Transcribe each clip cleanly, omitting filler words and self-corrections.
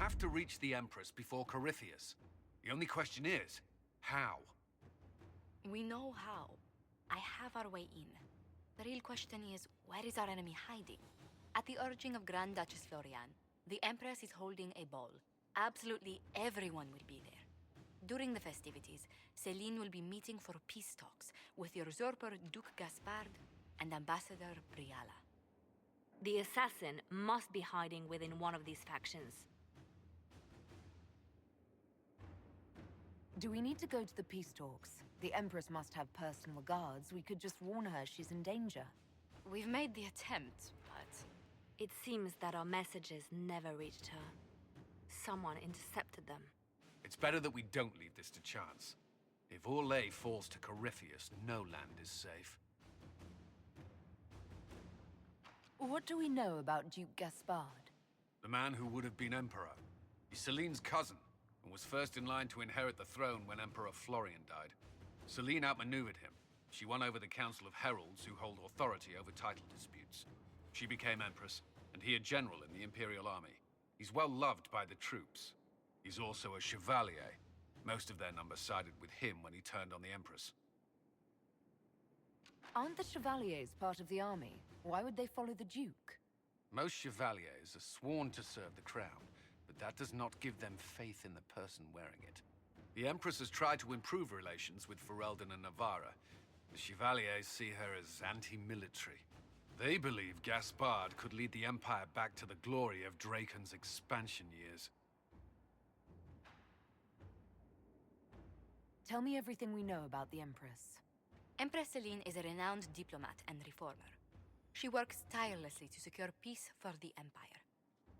have to reach the Empress before Corypheus. The only question is, how? We know how. I have our way in. The real question is, where is our enemy hiding? At the urging of Grand Duchess Florian, the Empress is holding a ball. Absolutely everyone will be there. During the festivities, Celine will be meeting for peace talks with the usurper Duke Gaspard and Ambassador Briala. The assassin must be hiding within one of these factions. Do we need to go to the peace talks? The Empress must have personal guards. We could just warn her she's in danger. We've made the attempt, but... It seems that our messages never reached her. Someone intercepted them. It's better that we don't leave this to chance. If Orlais falls to Corypheus, no land is safe. What do we know about Duke Gaspard? The man who would have been Emperor. He's Celine's cousin, and was first in line to inherit the throne when Emperor Florian died. Celine outmaneuvered him. She won over the Council of Heralds, who hold authority over title disputes. She became Empress, and he a general in the Imperial Army. He's well loved by the troops. He's also a chevalier. Most of their number sided with him when he turned on the Empress. Aren't the Chevaliers part of the army? Why would they follow the Duke? Most chevaliers are sworn to serve the crown, but that does not give them faith in the person wearing it. The Empress has tried to improve relations with Ferelden and Navarra. The Chevaliers see her as anti-military. They believe Gaspard could lead the Empire back to the glory of Draken's expansion years. Tell me everything we know about the Empress. Empress Celine is a renowned diplomat and reformer. She works tirelessly to secure peace for the Empire.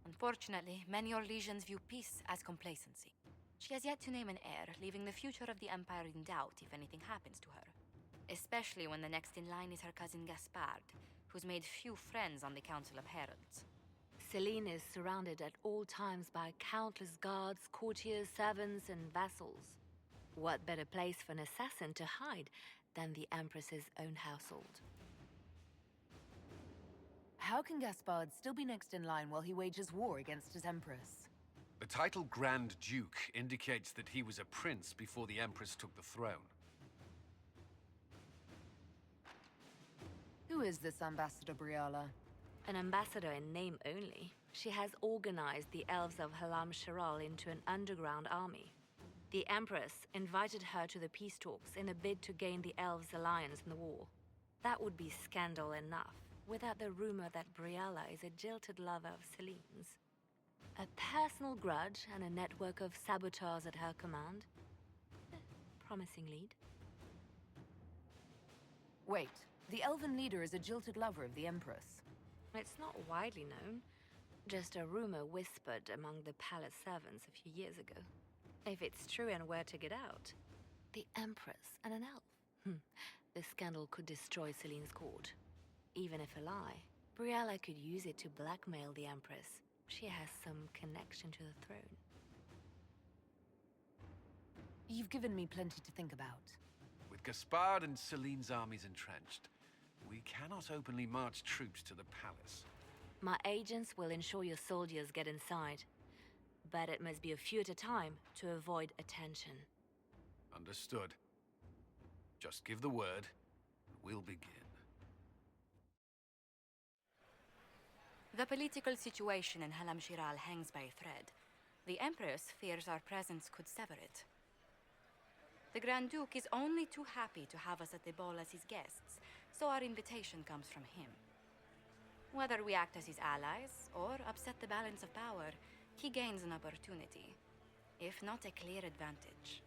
Unfortunately, many Orlesians view peace as complacency. She has yet to name an heir, leaving the future of the Empire in doubt if anything happens to her. Especially when the next in line is her cousin Gaspard, who's made few friends on the Council of Heralds. Celine is surrounded at all times by countless guards, courtiers, servants, and vassals. What better place for an assassin to hide than the Empress's own household? How can Gaspard still be next in line while he wages war against his Empress? The title Grand Duke indicates that he was a prince before the Empress took the throne. Who is this Ambassador Briala? An ambassador in name only. She has organized the elves of Halam Sharal into an underground army. The Empress invited her to the peace talks in a bid to gain the elves' alliance in the war. That would be scandal enough, without the rumor that Briala is a jilted lover of Celine's. A personal grudge and a network of saboteurs at her command. Promising lead. Wait, the elven leader is a jilted lover of the Empress. It's not widely known. Just a rumor whispered among the palace servants a few years ago. If it's true and were to get out, the Empress and an elf. The scandal could destroy Celine's court. Even if a lie, Briala could use it to blackmail the Empress. She has some connection to the throne. You've given me plenty to think about. With Gaspard and Celine's armies entrenched, we cannot openly march troops to the palace. My agents will ensure your soldiers get inside. But it must be a few at a time to avoid attention. Understood. Just give the word, and we'll begin. The political situation in Halam Shiral hangs by a thread. The Empress fears our presence could sever it. The Grand Duke is only too happy to have us at the ball as his guests, so our invitation comes from him. Whether we act as his allies or upset the balance of power, he gains an opportunity, if not a clear advantage.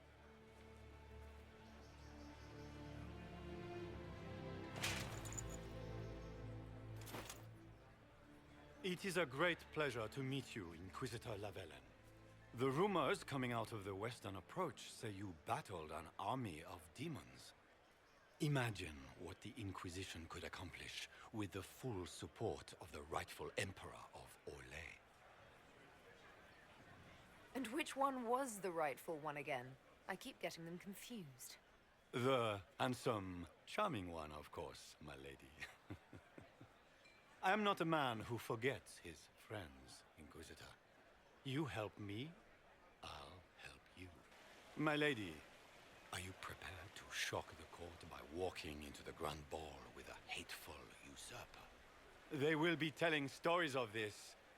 It is a great pleasure to meet you, Inquisitor Lavellan. The rumors coming out of the Western Approach say you battled an army of demons. Imagine what the Inquisition could accomplish with the full support of the rightful Emperor of Orlais. And which one was the rightful one again? I keep getting them confused. The handsome, charming one, of course, my lady. I am not a man who forgets his friends, Inquisitor. You help me, I'll help you. My lady, are you prepared to shock the court by walking into the Grand Ball with a hateful usurper? They will be telling stories of this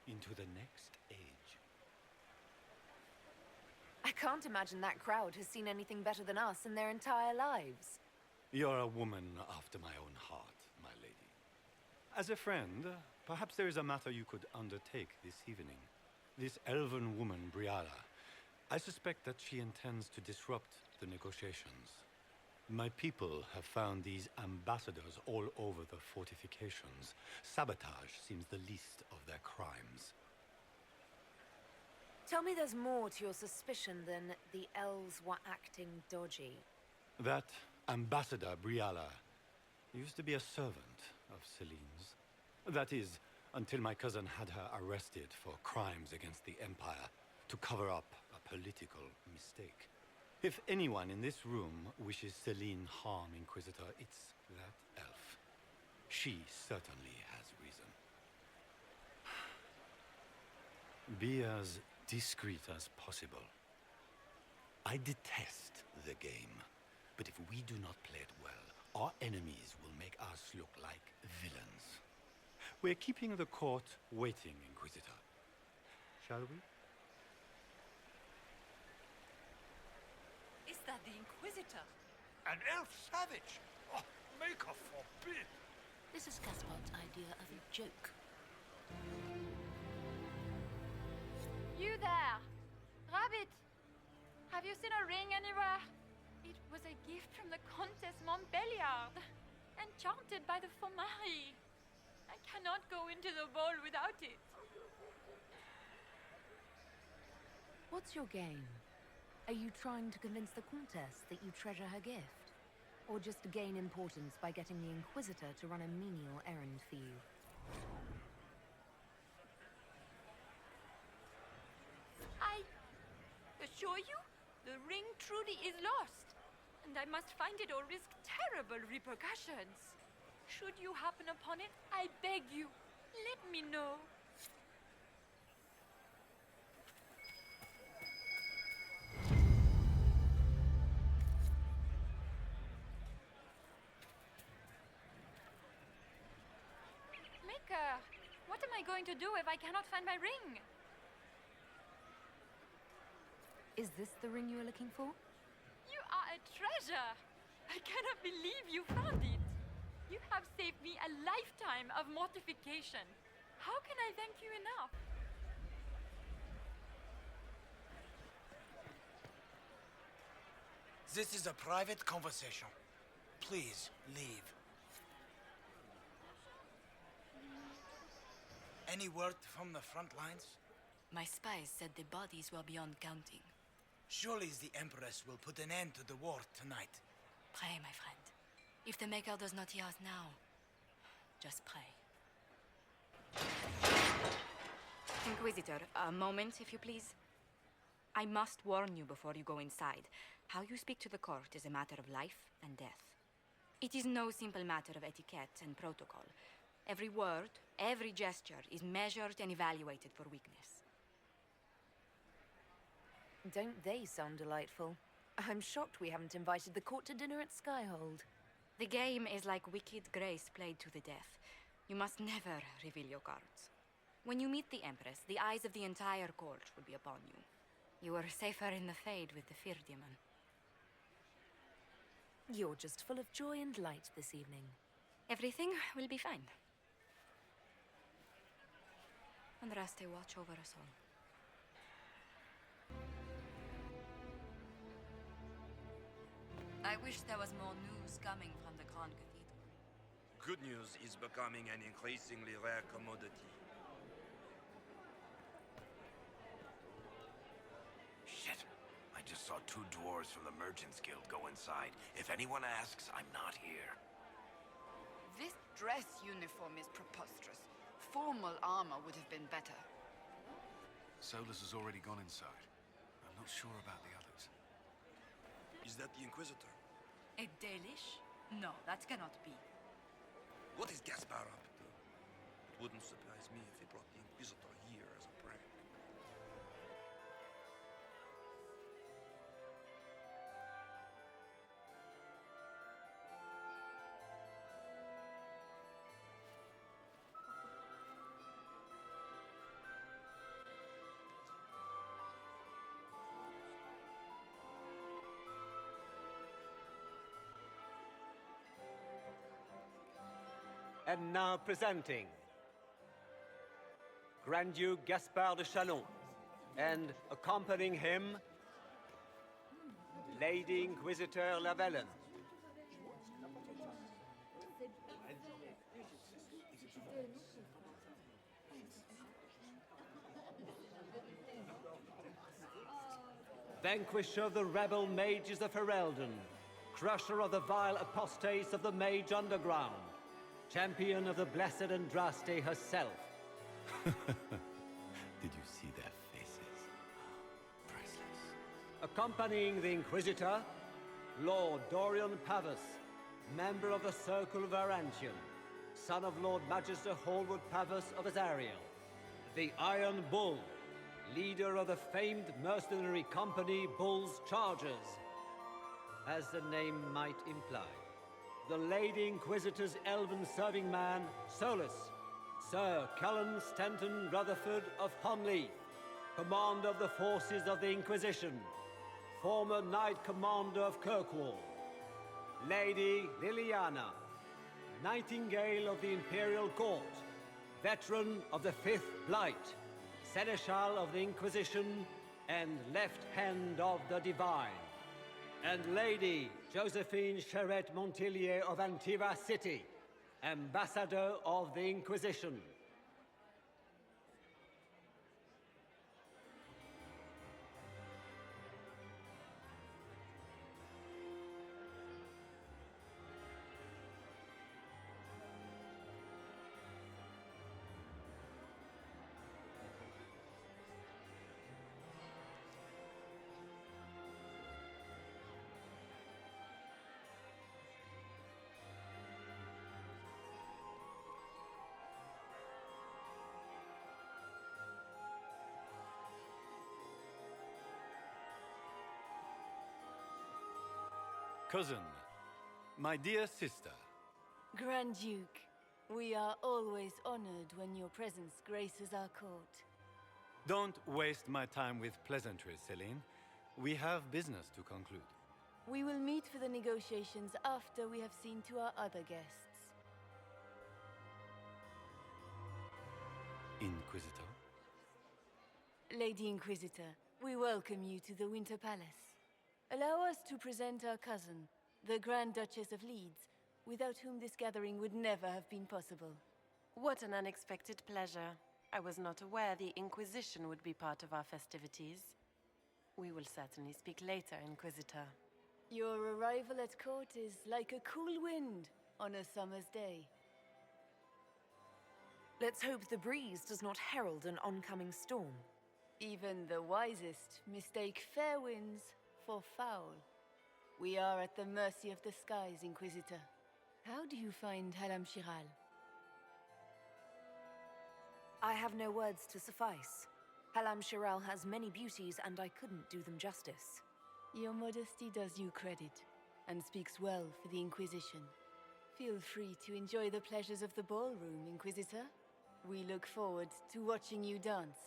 into the next age. I can't imagine that crowd has seen anything better than us in their entire lives. You're a woman after my own heart, my lady. As a friend, perhaps there is a matter you could undertake this evening. This elven woman, Briala, I suspect that she intends to disrupt the negotiations. My people have found these ambassadors all over the fortifications. Sabotage seems the least of their crimes. Tell me there's more to your suspicion than the elves were acting dodgy. That ambassador, Briala, used to be a servant of Celine's. That is, until my cousin had her arrested for crimes against the Empire to cover up a political mistake. If anyone in this room wishes Celine harm, Inquisitor, it's that elf. She certainly has reason. Be as discreet as possible. I detest the game, but if we do not play it well, our enemies will make us look like villains. We're keeping the court waiting, Inquisitor. Shall we? Is that the Inquisitor? An elf savage? Oh, Maker forbid! This is Gaspard's idea of a joke. You there! Rabbit! Have you seen a ring anywhere? It was a gift from the Countess Montbelliard, enchanted by the Fomari. I cannot go into the ball without it. What's your game? Are you trying to convince the Countess that you treasure her gift? Or just to gain importance by getting the Inquisitor to run a menial errand for you? I assure you, the ring truly is lost, and I must find it or risk terrible repercussions. Should you happen upon it, I beg you, let me know. Maker, what am I going to do if I cannot find my ring? Is this the ring you were looking for? You are a treasure! I cannot believe you found it! You have saved me a lifetime of mortification. How can I thank you enough? This is a private conversation. Please, leave. Any word from the front lines? My spies said the bodies were beyond counting. Surely the Empress will put an end to the war tonight. Pray, my friend. If the Maker does not hear us now, just pray. Inquisitor, a moment, if you please. I must warn you before you go inside. How you speak to the court is a matter of life and death. It is no simple matter of etiquette and protocol. Every word, every gesture is measured and evaluated for weakness. Don't they sound delightful? I'm shocked we haven't invited the court to dinner at Skyhold. The game is like wicked grace played to the death. You must never reveal your cards. When you meet the Empress, the eyes of the entire court will be upon you. You are safer in the Fade with the Fear Demon. You're just full of joy and light this evening. Everything will be fine. And Raste watch over us all. I wish there was more news coming from the Grand Cathedral. Good news is becoming an increasingly rare commodity. Shit. I just saw 2 dwarves from the Merchants Guild go inside. If anyone asks, I'm not here. This dress uniform is preposterous. Formal armor would have been better. Solus has already gone inside. I'm not sure about the others. Is that the Inquisitor? A Dalish? No, that cannot be. What is Gaspard up to? It wouldn't surprise me if he brought the Inquisitor here as a prank. And now presenting Grand Duke Gaspard de Chalon, and accompanying him, Lady Inquisitor Lavellan. Vanquisher of the rebel mages of Ferelden, crusher of the vile apostates of the Mage Underground, champion of the blessed Andraste herself. Did you see their faces? Priceless. Accompanying the Inquisitor, Lord Dorian Pavus, member of the Circle of Varantian, son of Lord Magister Hallwood Pavus of Azariel, the Iron Bull, leader of the famed mercenary company Bull's Chargers, as the name might imply. The Lady Inquisitor's elven serving man, Solus, Sir Callan Stanton Rutherford of Hunleith, commander of the forces of the Inquisition, former Knight Commander of Kirkwall. Lady Liliana, Nightingale of the Imperial Court, veteran of the Fifth Blight, Seneschal of the Inquisition, and Left Hand of the Divine. And Lady Josephine Charette Montillier of Antiva City, Ambassador of the Inquisition. Cousin, my dear sister. Grand Duke, we are always honored when your presence graces our court. Don't waste my time with pleasantries, Celine. We have business to conclude. We will meet for the negotiations after we have seen to our other guests. Inquisitor? Lady Inquisitor, we welcome you to the Winter Palace. Allow us to present our cousin, the Grand Duchess of Leeds, without whom this gathering would never have been possible. What an unexpected pleasure. I was not aware the Inquisition would be part of our festivities. We will certainly speak later, Inquisitor. Your arrival at court is like a cool wind on a summer's day. Let's hope the breeze does not herald an oncoming storm. Even the wisest mistake fair winds for foul. We are at the mercy of the skies, Inquisitor. How do you find Halam Shiral? I have no words to suffice. Halam Shiral has many beauties, and I couldn't do them justice. Your modesty does you credit, and speaks well for the Inquisition. Feel free to enjoy the pleasures of the ballroom, Inquisitor. We look forward to watching you dance.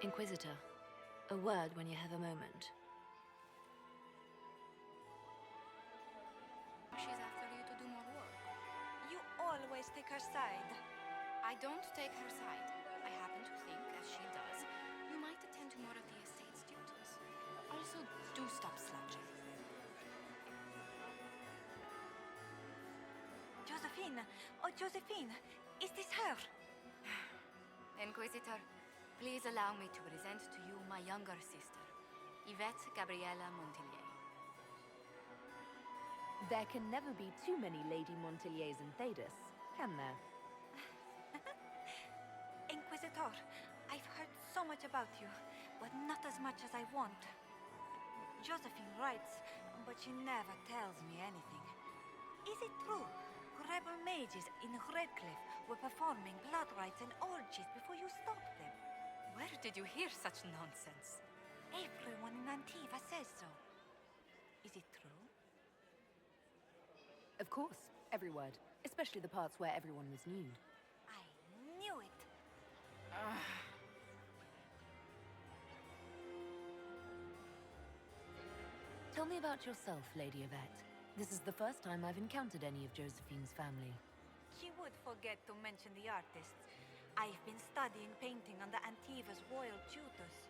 Inquisitor, a word when you have a moment. She's after you to do more work. You always take her side. I don't take her side. I happen to think, as she does, you might attend to more of the estate's duties. Also, do stop slouching. Josephine! Oh, Josephine! Is this her? Inquisitor, please allow me to present to you my younger sister, Yvette Gabriella Montillier. There can never be too many Lady Montilliers in Thedas, can there? Inquisitor, I've heard so much about you, but not as much as I want. Josephine writes, but she never tells me anything. Is it true? Rebel mages in Redcliffe were performing blood rites and orgies before you stopped them. Where did you hear such nonsense? Everyone in Antiva says so. Is it true? Of course, every word. Especially the parts where everyone was nude. I knew it. Tell me about yourself, Lady Yvette. This is the first time I've encountered any of Josephine's family. She would forget to mention the artists. I've been studying painting under Antiva's royal tutors.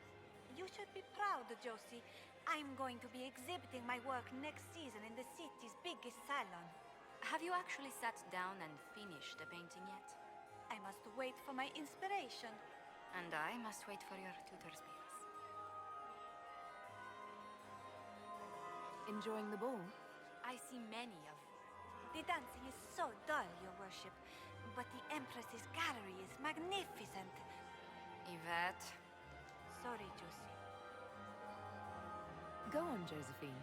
You should be proud, Josie. I'm going to be exhibiting my work next season in the city's biggest salon. Have you actually sat down and finished the painting yet? I must wait for my inspiration. And I must wait for your tutor's bills. Enjoying the ball? I see many of. The dancing is so dull, your worship. But the Empress's gallery is magnificent. Yvette. Sorry, Josie. Go on, Josephine.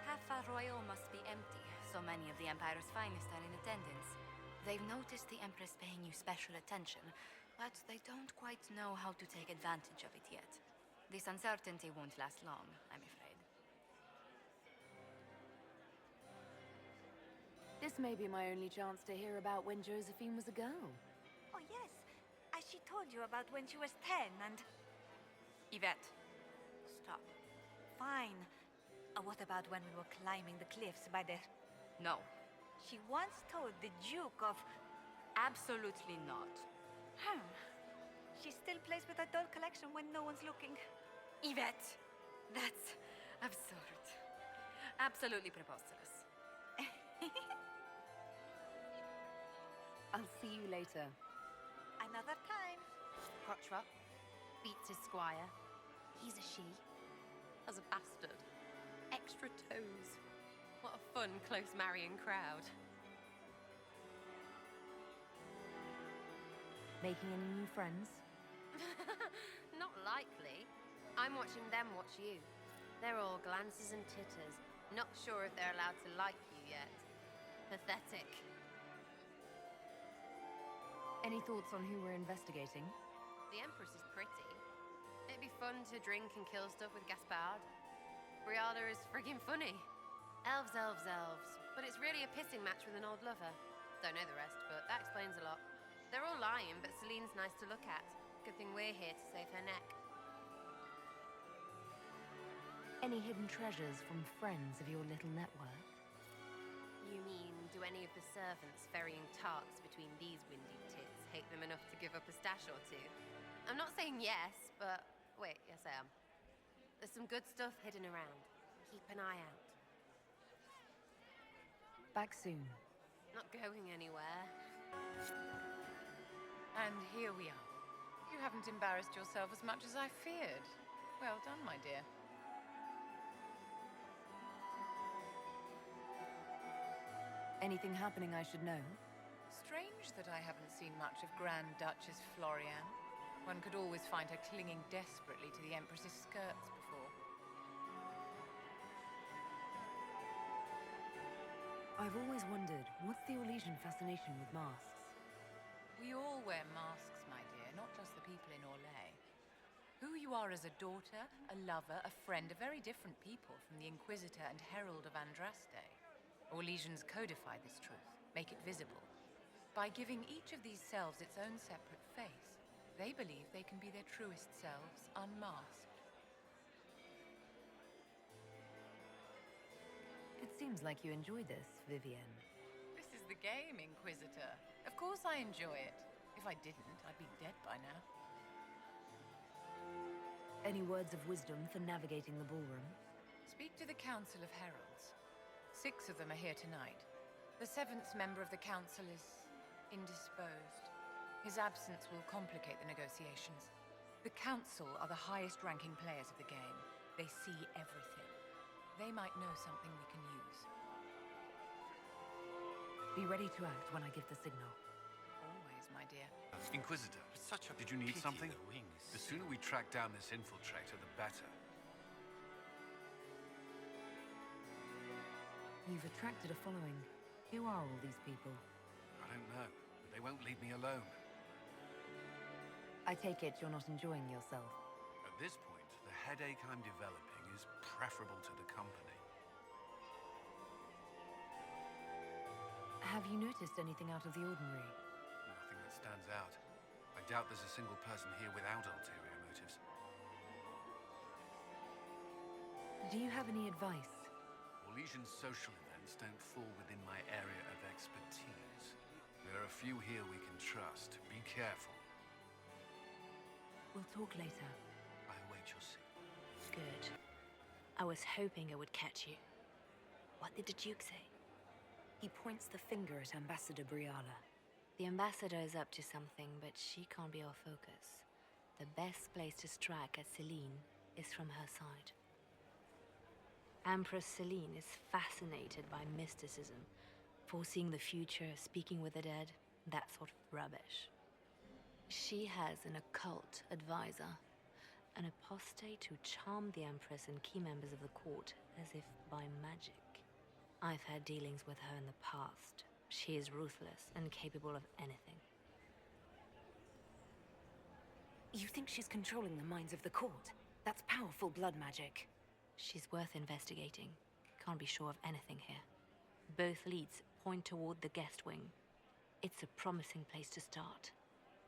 Half Royal must be empty. So many of the Empire's finest are in attendance. They've noticed the Empress paying you special attention, but they don't quite know how to take advantage of it yet. This uncertainty won't last long, I'm afraid. This may be my only chance to hear about when Josephine was a girl. Oh, yes. As she told you about when she was 10 and... Yvette, stop. Fine. What about when we were climbing the cliffs by the... No. She once told the Duke of... Absolutely not. She still plays with her doll collection when no one's looking. Yvette, that's absurd. Absolutely preposterous. I'll see you later. Another time. Crotchrup beats his squire. He's a she. As a bastard. Extra toes. What a fun, close marrying crowd. Making any new friends? Not likely. I'm watching them watch you. They're all glances and titters. Not sure if they're allowed to like you yet. Pathetic. Any thoughts on who we're investigating? The Empress is pretty. It'd be fun to drink and kill stuff with Gaspard. Briala is friggin' funny. Elves, elves, elves. But it's really a pissing match with an old lover. Don't know the rest, but that explains a lot. They're all lying, but Celine's nice to look at. Good thing we're here to save her neck. Any hidden treasures from friends of your little network? You mean, do any of the servants ferrying tarts between these windy tits hate them enough to give up a stash or two? I'm not saying yes, but... Wait, yes I am. There's some good stuff hidden around. Keep an eye out. Back soon. Not going anywhere. And here we are. You haven't embarrassed yourself as much as I feared. Well done, my dear. Anything happening I should know? Strange that I haven't seen much of Grand Duchess Florian. One could always find her clinging desperately to the Empress's skirts before. I've always wondered, what's the Orlesian fascination with masks? We all wear masks, my dear, not just the people in Orlais. Who you are as a daughter, a lover, a friend, are very different people from the Inquisitor and Herald of Andraste. Orlesians codify this truth, make it visible. By giving each of these selves its own separate face, they believe they can be their truest selves, unmasked. It seems like you enjoy this, Vivienne. This is the game, Inquisitor. Of course I enjoy it. If I didn't, I'd be dead by now. Any words of wisdom for navigating the ballroom? Speak to the Council of Heralds. 6 of them are here tonight. The 7th member of the Council is indisposed. His absence will complicate the negotiations. The Council are the highest-ranking players of the game. They see everything. They might know something we can use. Be ready to act when I give the signal. Always, my dear. Inquisitor, Such a did you need pity something? the wings. The sooner we track down this infiltrator, the better. You've attracted a following. Who are all these people? I don't know. They won't leave me alone. I take it you're not enjoying yourself. At this point, the headache I'm developing is preferable to the company. Have you noticed anything out of the ordinary? Nothing that stands out. I doubt there's a single person here without ulterior motives. Do you have any advice? Legion's social events don't fall within my area of expertise. There are a few here we can trust. Be careful. We'll talk later. I await your signal. Good. I was hoping I would catch you. What did the Duke say? He points the finger at Ambassador Briala. The ambassador is up to something, but she can't be our focus. The best place to strike at Celine is from her side. Empress Celine is fascinated by mysticism, foreseeing the future, speaking with the dead, that sort of rubbish. She has an occult advisor, an apostate who charmed the Empress and key members of the court as if by magic. I've had dealings with her in the past. She is ruthless and capable of anything. You think she's controlling the minds of the court? That's powerful blood magic. She's worth investigating. Can't be sure of anything here. Both leads point toward the guest wing. It's a promising place to start.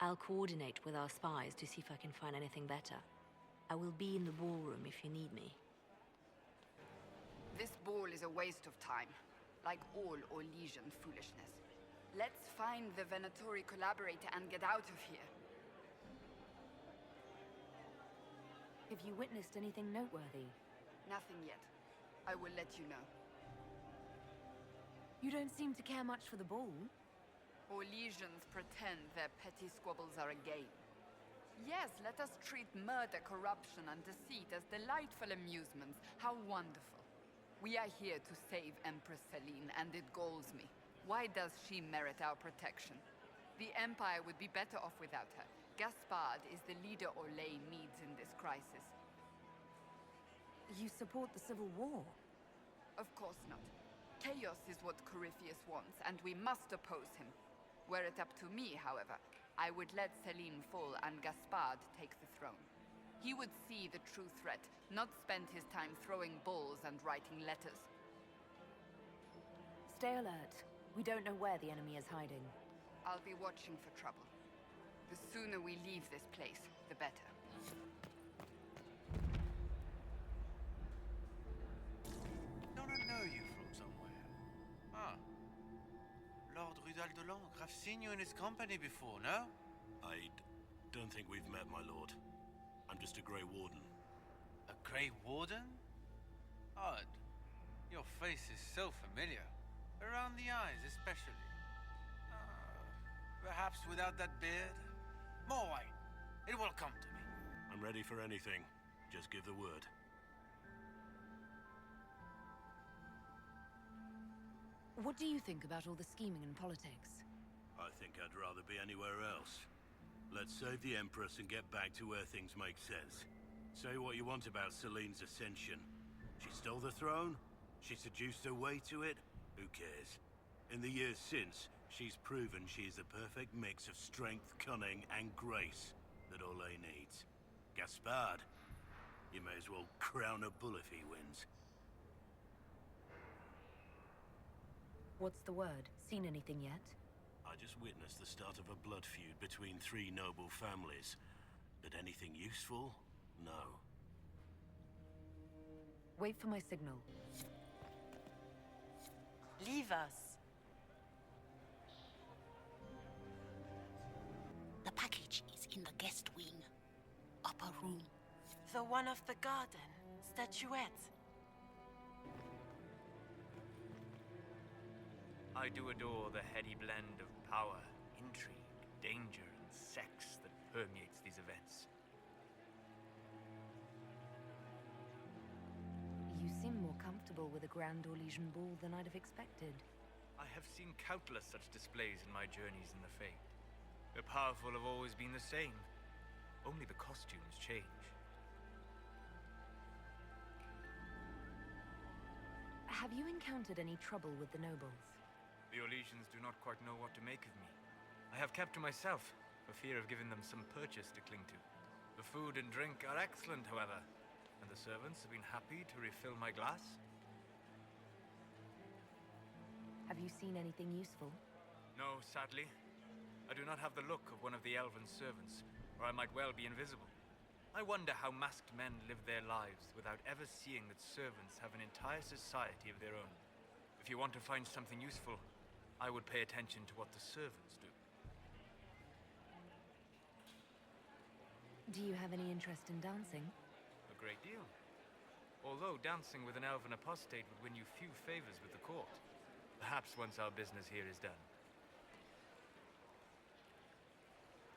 I'll coordinate with our spies to see if I can find anything better. I will be in the ballroom if you need me. This ball is a waste of time, like all Orlesian foolishness. Let's find the Venatori collaborator and get out of here. Have you witnessed anything noteworthy? Nothing yet. I will let you know. You don't seem to care much for the ball. Orlesians pretend their petty squabbles are a game. Yes, let us treat murder, corruption, and deceit as delightful amusements. How wonderful. We are here to save Empress Celine, and it galls me. Why does she merit our protection? The Empire would be better off without her. Gaspard is the leader Orlais needs in this crisis. You support the civil war? Of course not. Chaos is what Corypheus wants, and we must oppose him. Were it up to me, however, I would let Celine fall and Gaspard take the throne. He would see the true threat, not spend his time throwing balls and writing letters. Stay alert. We don't know where the enemy is hiding. I'll be watching for trouble. The sooner we leave this place, the better. Don't I know you from somewhere? Ah. Lord Rudal de Langres. I've seen you in his company before, no? I don't think we've met, my lord. I'm just a Grey Warden. A Grey Warden? Odd. Your face is so familiar. Around the eyes, especially. Perhaps without that beard? More wine. It will come to me. I'm ready for anything. Just give the word. What do you think about all the scheming and politics? I think I'd rather be anywhere else. Let's save the Empress and get back to where things make sense. Say what you want about Celine's ascension. She stole the throne? She seduced her way to it? Who cares? In the years since, she's proven she is the perfect mix of strength, cunning, and grace that Orlais needs. Gaspard, you may as well crown a bull if he wins. What's the word? Seen anything yet? I just witnessed the start of a blood feud between three noble families. But anything useful? No. Wait for my signal. Leave us. The package is in the guest wing. Upper room. The one of the garden. Statuette. I do adore the heady blend of power, intrigue, danger, and sex that permeates these events. You seem more comfortable with a Grand Orlesian ball than I'd have expected. I have seen countless such displays in my journeys in the Fae. The powerful have always been the same. Only the costumes change. Have you encountered any trouble with the nobles? The Orlesians do not quite know what to make of me. I have kept to myself, for fear of giving them some purchase to cling to. The food and drink are excellent, however, and the servants have been happy to refill my glass. Have you seen anything useful? No, sadly. I do not have the look of one of the elven servants, or I might well be invisible. I wonder how masked men live their lives without ever seeing that servants have an entire society of their own. If you want to find something useful, I would pay attention to what the servants do. Do you have any interest in dancing? A great deal. Although dancing with an elven apostate would win you few favors with the court. Perhaps once our business here is done.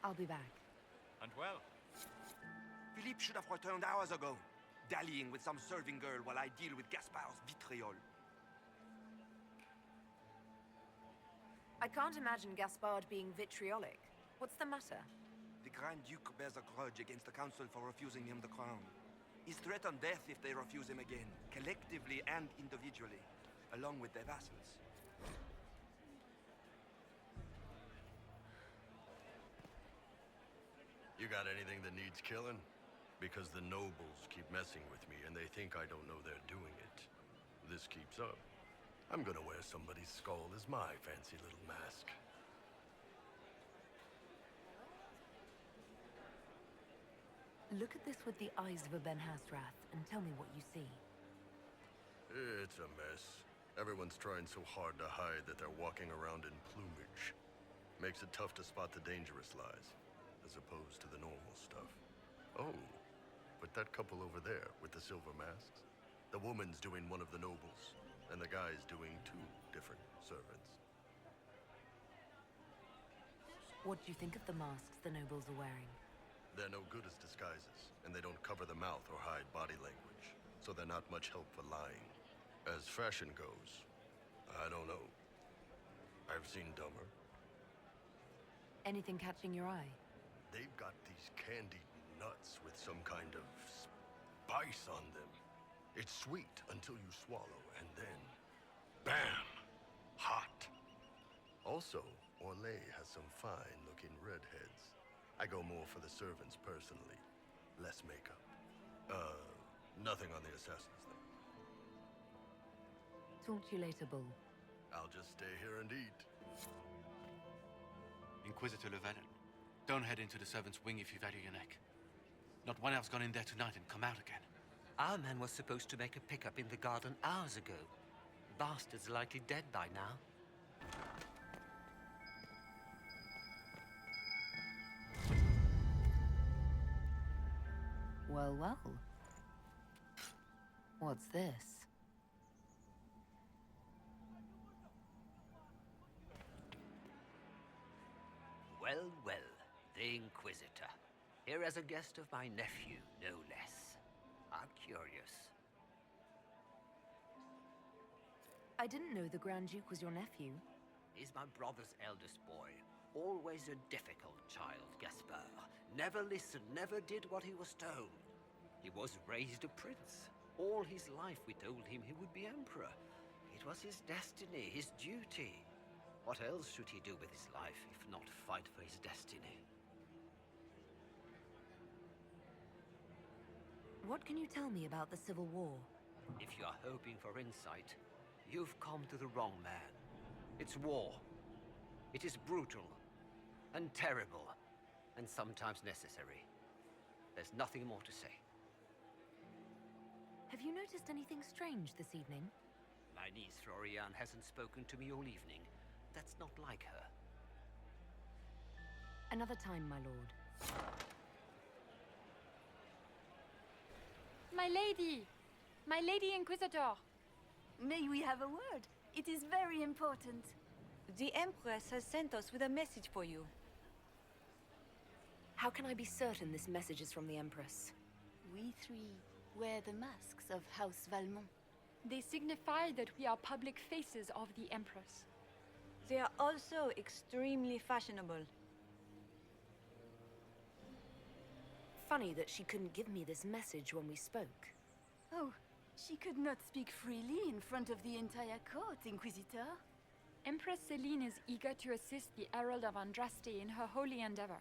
I'll be back. And well. Philippe should have returned hours ago, dallying with some serving girl while I deal with Gaspard's vitriol. I can't imagine Gaspard being vitriolic. What's the matter? The Grand Duke bears a grudge against the Council for refusing him the crown. He's threatened death if they refuse him again, collectively and individually, along with their vassals. You got anything that needs killing? Because the nobles keep messing with me and they think I don't know they're doing it. This keeps up, I'm gonna wear somebody's skull as my fancy little mask. Look at this with the eyes of a Ben Hasrath and tell me what you see. It's a mess. Everyone's trying so hard to hide that they're walking around in plumage. Makes it tough to spot the dangerous lies, as opposed to the normal stuff. Oh, but that couple over there with the silver masks? The woman's doing one of the nobles, and the guy's doing two different servants. What do you think of the masks the nobles are wearing? They're no good as disguises, and they don't cover the mouth or hide body language, so they're not much help for lying. As fashion goes, I don't know. I've seen dumber. Anything catching your eye? They've got these candied nuts with some kind of spice on them. It's sweet until you swallow, and then, bam! Hot. Also, Orlais has some fine-looking redheads. I go more for the servants personally. Less makeup. Nothing on the assassins, though. Talk to you later, Bull. I'll just stay here and eat. Inquisitor Lavellan, don't head into the servants' wing if you value your neck. Not one elf's gone in there tonight and come out again. Our man was supposed to make a pickup in the garden hours ago. Bastard's likely dead by now. Well, well. What's this? Well, well, the Inquisitor. Here as a guest of my nephew, no less. I'm curious. I didn't know the Grand Duke was your nephew. He's my brother's eldest boy. Always a difficult child, Gaspard. Never listened, never did what he was told. He was raised a prince. All his life we told him he would be emperor. It was his destiny, his duty. What else should he do with his life, if not fight for his destiny? What can you tell me about the Civil War? If you are hoping for insight, you've come to the wrong man. It's war. It is brutal, and terrible, and sometimes necessary. There's nothing more to say. Have you noticed anything strange this evening? My niece Florian hasn't spoken to me all evening. That's not like her. Another time, my lord. My lady! My lady Inquisitor! May we have a word? It is very important. The Empress has sent us with a message for you. How can I be certain this message is from the Empress? We three wear the masks of House Valmont. They signify that we are public faces of the Empress. They are also extremely fashionable. Funny that she couldn't give me this message when we spoke. Oh, she could not speak freely in front of the entire court, Inquisitor. Empress Celine is eager to assist the Herald of Andraste in her holy endeavor.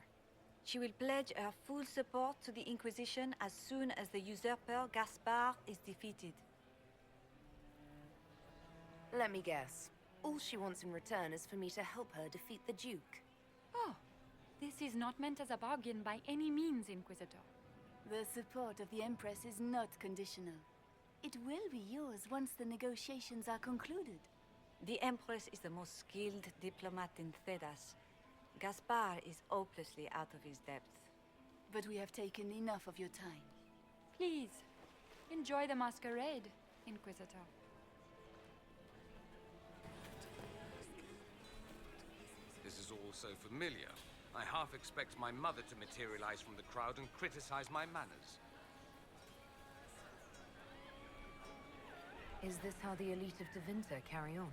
She will pledge her full support to the Inquisition as soon as the usurper Gaspard is defeated. Let me guess. All she wants in return is for me to help her defeat the Duke. Oh, this is not meant as a bargain by any means, Inquisitor. The support of the Empress is not conditional. It will be yours once the negotiations are concluded. The Empress is the most skilled diplomat in Thedas. Gaspar is hopelessly out of his depth. But we have taken enough of your time. Please, enjoy the masquerade, Inquisitor. This is all so familiar. I half expect my mother to materialize from the crowd and criticize my manners. Is this how the elite of Tevinter carry on?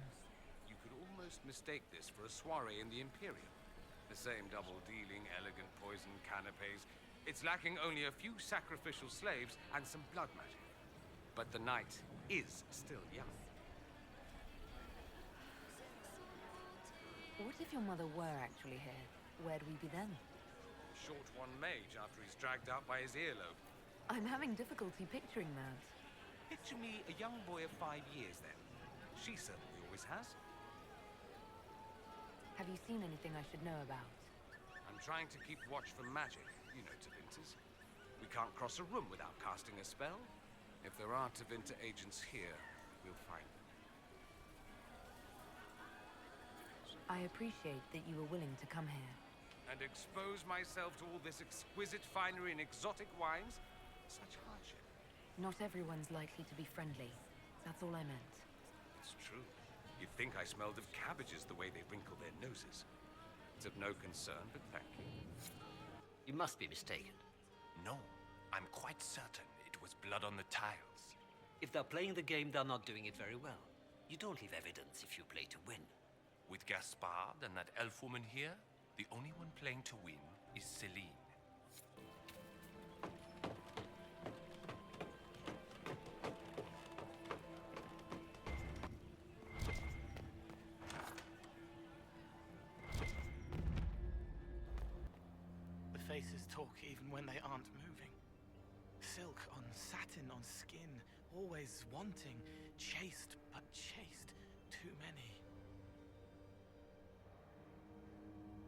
You could almost mistake this for a soiree in the Imperium. The same double-dealing, elegant poison canapes. It's lacking only a few sacrificial slaves and some blood magic. But the night is still young. What if your mother were actually here? Where'd we be then? Short one mage after he's dragged out by his earlobe. I'm having difficulty picturing that. Picture me a young boy of 5 years then. She certainly always has. Have you seen anything I should know about? I'm trying to keep watch for magic, you know Tevinters. We can't cross a room without casting a spell. If there are Tevinter agents here, we'll find them. I appreciate that you were willing to come here. And expose myself to all this exquisite finery and exotic wines? Such hardship. Not everyone's likely to be friendly. That's all I meant. It's true. You'd think I smelled of cabbages the way they wrinkle their noses. It's of no concern, but thank you. You must be mistaken. No, I'm quite certain it was blood on the tiles. If they're playing the game, they're not doing it very well. You don't leave evidence if you play to win. With Gaspard and that elf woman here, the only one playing to win is Celine. The faces talk even when they aren't moving. Silk on satin on skin, always wanting, chaste but chaste, too many.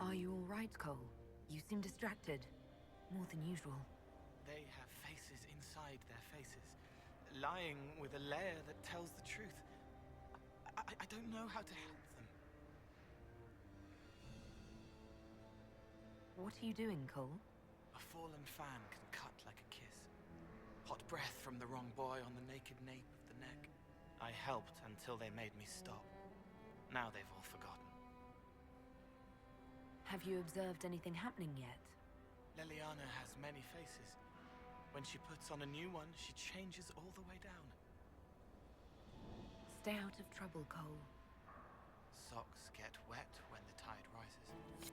Are you all right, Cole? You seem distracted. More than usual. They have faces inside their faces, lying with a layer that tells the truth. I don't know how to help them. What are you doing, Cole? A fallen fan can cut like a kiss. Hot breath from the wrong boy on the naked nape of the neck. I helped until they made me stop. Now they've all forgotten. Have you observed anything happening yet? Leliana has many faces. When she puts on a new one, she changes all the way down. Stay out of trouble, Cole. Socks get wet when the tide rises.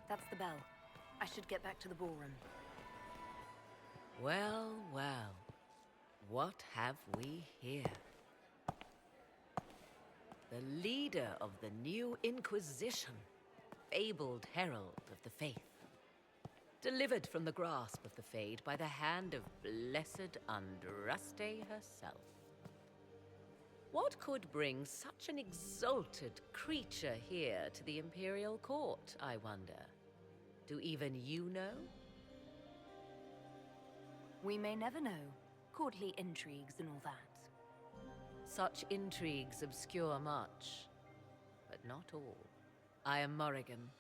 That's the bell. I should get back to the ballroom. Well, well. What have we here? The leader of the new Inquisition, fabled herald of the faith. Delivered from the grasp of the Fade by the hand of blessed Andraste herself. What could bring such an exalted creature here to the Imperial Court, I wonder? Do even you know? We may never know. Courtly intrigues and all that. Such intrigues obscure much, but not all. I am Morrigan.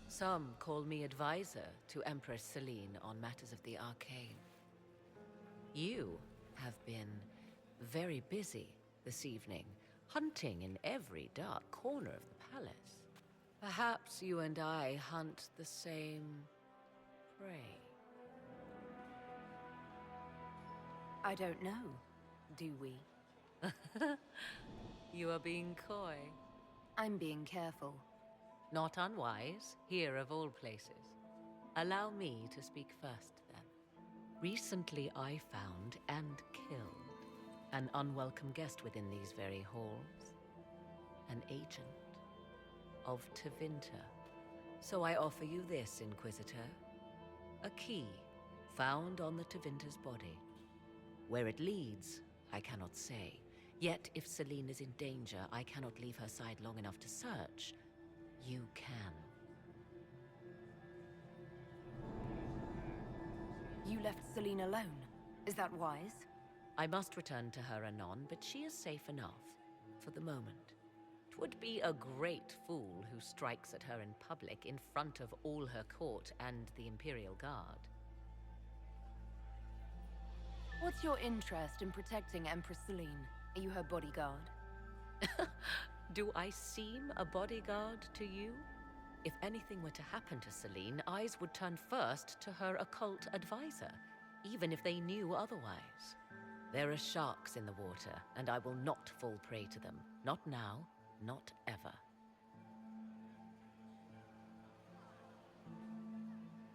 Some call me advisor to Empress Celine on matters of the arcane. You have been very busy this evening, hunting in every dark corner of the palace. Perhaps you and I hunt the same prey. I don't know. Do we? You are being coy. I'm being careful. Not unwise, here of all places. Allow me to speak first, then. Recently I found and killed An unwelcome guest within these very halls. An agent of Tevinter. So I offer you this, Inquisitor. A key found on the Tevinter's body. Where it leads, I cannot say. Yet, if Celine is in danger, I cannot leave her side long enough to search. You can. You left Celine alone. Is that wise? I must return to her anon, but she is safe enough. For the moment. 'Twould be a great fool who strikes at her in public in front of all her court and the Imperial Guard. What's your interest in protecting Empress Celine? Are you her bodyguard? Do I seem a bodyguard to you? If anything were to happen to Celine, eyes would turn first to her occult advisor, even if they knew otherwise. There are sharks in the water, and I will not fall prey to them. Not now, not ever.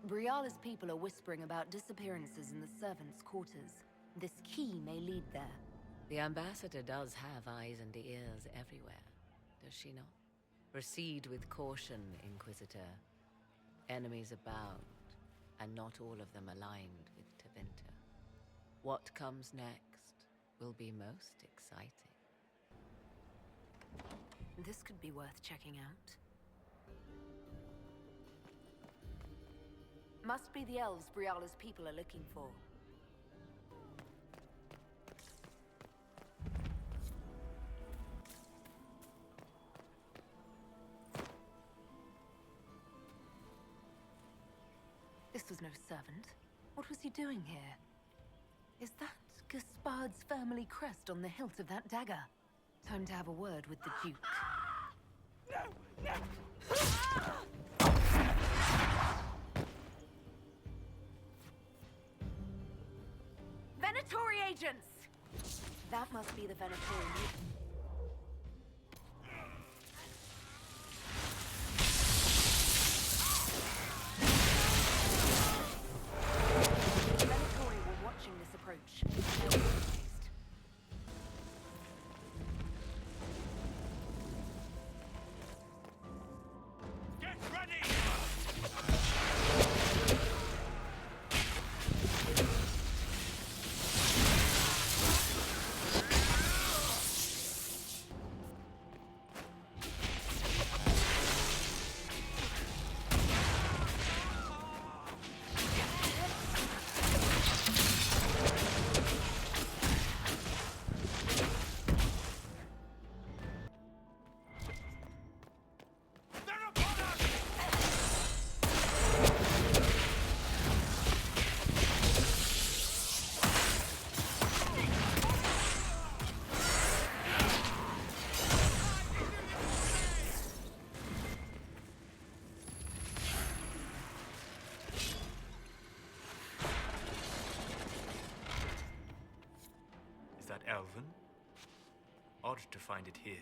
Briala's people are whispering about disappearances in the servants' quarters. This key may lead there. The ambassador does have eyes and ears everywhere, does she not? Proceed with caution, Inquisitor. Enemies abound, and not all of them aligned with Tevinter. What comes next will be most exciting. This could be worth checking out. Must be the elves Briala's people are looking for. This was no servant. What was he doing here? Is that Gaspard's family crest on the hilt of that dagger? Time to have a word with the Duke. Venatori agents! That must be the Venatori. Venatori were watching this approach. Elven? Odd to find it here.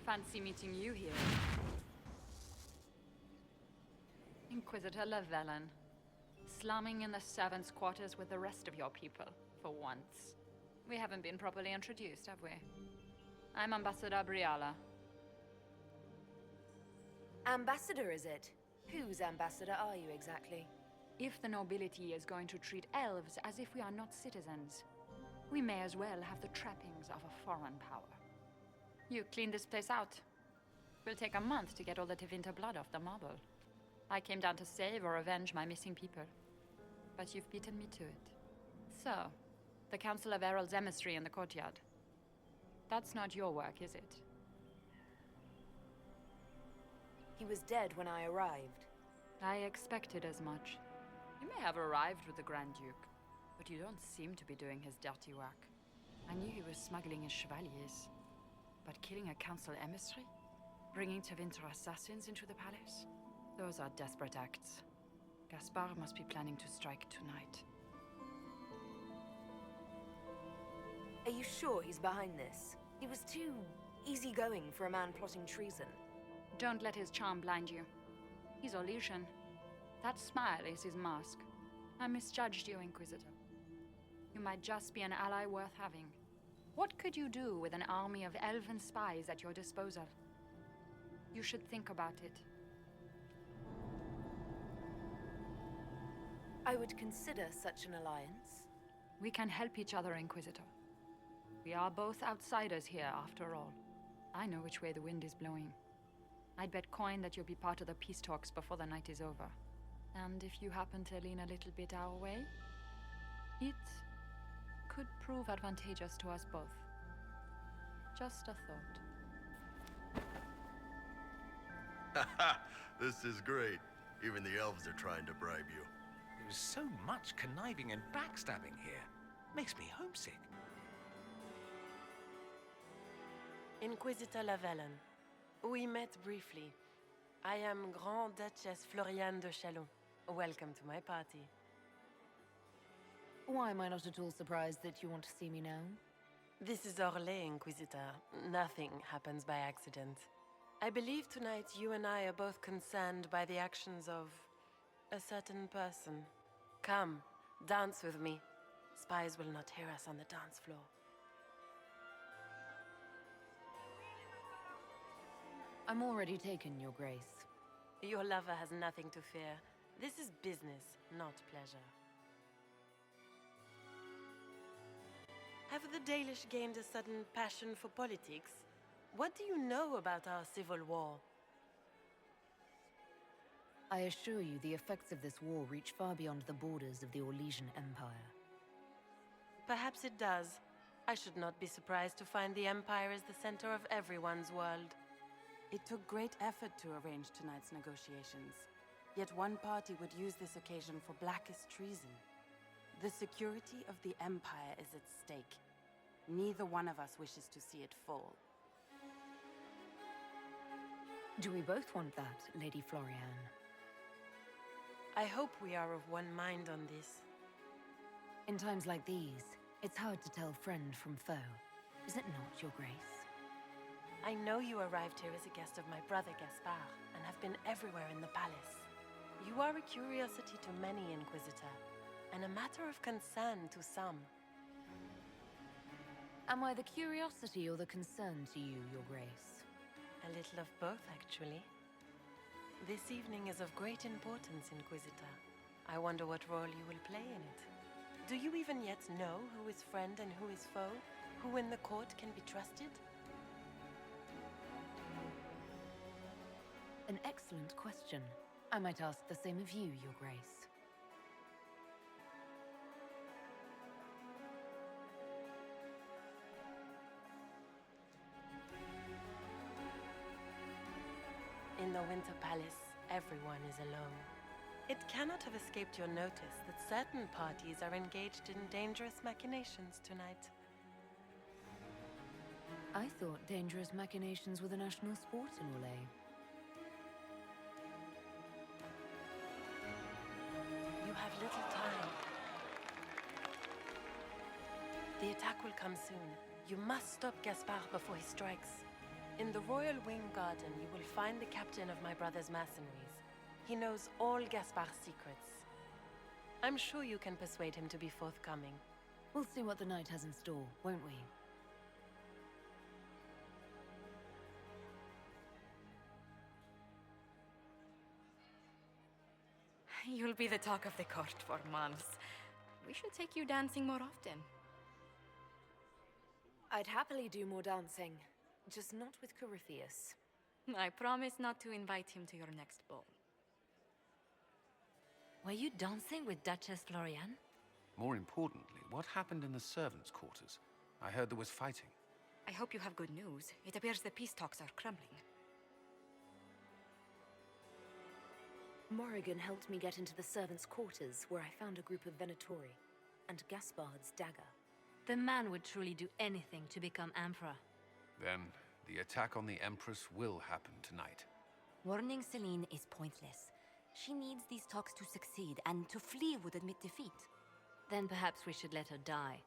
Fancy meeting you here. Inquisitor Lavellan, slumming in the servants' quarters with the rest of your people, for once. We haven't been properly introduced, have we? I'm Ambassador Briala. Ambassador, is it? Whose ambassador are you exactly? If the nobility is going to treat elves as if we are not citizens, we may as well have the trappings of a foreign power. You clean this place out. Will take a month to get all the Tevinter blood off the marble. I came down to save or avenge my missing people. But you've beaten me to it. So, the Council of Herald's emissary in the courtyard. That's not your work, is it? He was dead when I arrived. I expected as much. You may have arrived with the Grand Duke, but you don't seem to be doing his dirty work. I knew he was smuggling his chevaliers. But killing a council emissary? Bringing Tevinter assassins into the palace? Those are desperate acts. Gaspard must be planning to strike tonight. Are you sure he's behind this? He was too easygoing for a man plotting treason. Don't let his charm blind you. He's Orlesian. That smile is his mask. I misjudged you, Inquisitor. You might just be an ally worth having. What could you do with an army of elven spies at your disposal? You should think about it. I would consider such an alliance. We can help each other, Inquisitor. We are both outsiders here, after all. I know which way the wind is blowing. I'd bet coin that you'll be part of the peace talks before the night is over. And if you happen to lean a little bit our way, it could prove advantageous to us both. Just a thought. This is great. Even the elves are trying to bribe you. There's so much conniving and backstabbing here. Makes me homesick. Inquisitor Lavellan. We met briefly. I am Grand Duchess Floriane de Chalon. Welcome to my party. Why am I not at all surprised that you want to see me now? This is Orlais, Inquisitor. Nothing happens by accident. I believe tonight you and I are both concerned by the actions of a certain person. Come, dance with me. Spies will not hear us on the dance floor. I'm already taken, Your Grace. Your lover has nothing to fear. This is business, not pleasure. Have the Dalish gained a sudden passion for politics? What do you know about our civil war? I assure you the effects of this war reach far beyond the borders of the Orlesian Empire. Perhaps it does. I should not be surprised to find the Empire is the center of everyone's world. It took great effort to arrange tonight's negotiations. Yet one party would use this occasion for blackest treason. The security of the Empire is at stake. Neither one of us wishes to see it fall. Do we both want that, Lady Floriane? I hope we are of one mind on this. In times like these, it's hard to tell friend from foe. Is it not, Your Grace? I know you arrived here as a guest of my brother Gaspard, and have been everywhere in the palace. You are a curiosity to many, Inquisitor, and a matter of concern to some. Am I the curiosity or the concern to you, Your Grace? A little of both, actually. This evening is of great importance, Inquisitor. I wonder what role you will play in it. Do you even yet know who is friend and who is foe? Who in the court can be trusted? An excellent question. I might ask the same of you, Your Grace. In the Winter Palace, everyone is alone. It cannot have escaped your notice that certain parties are engaged in dangerous machinations tonight. I thought dangerous machinations were the national sport in Orlais. You have little time. The attack will come soon. You must stop Gaspard before he strikes. In the Royal Wing Garden, you will find the captain of my brother's mercenaries. He knows all Gaspard's secrets. I'm sure you can persuade him to be forthcoming. We'll see what the night has in store, won't we? You'll be the talk of the court for months. We should take you dancing more often. I'd happily do more dancing, just not with Corypheus. I promise not to invite him to your next ball. Were you dancing with Duchess Floriane? More importantly, what happened in the servants' quarters? I heard there was fighting. I hope you have good news. It appears the peace talks are crumbling. Morrigan helped me get into the servants' quarters, where I found a group of Venatori, and Gaspard's dagger. The man would truly do anything to become Emperor. Then, the attack on the Empress will happen tonight. Warning Celine is pointless. She needs these talks to succeed, and to flee would admit defeat. Then perhaps we should let her die.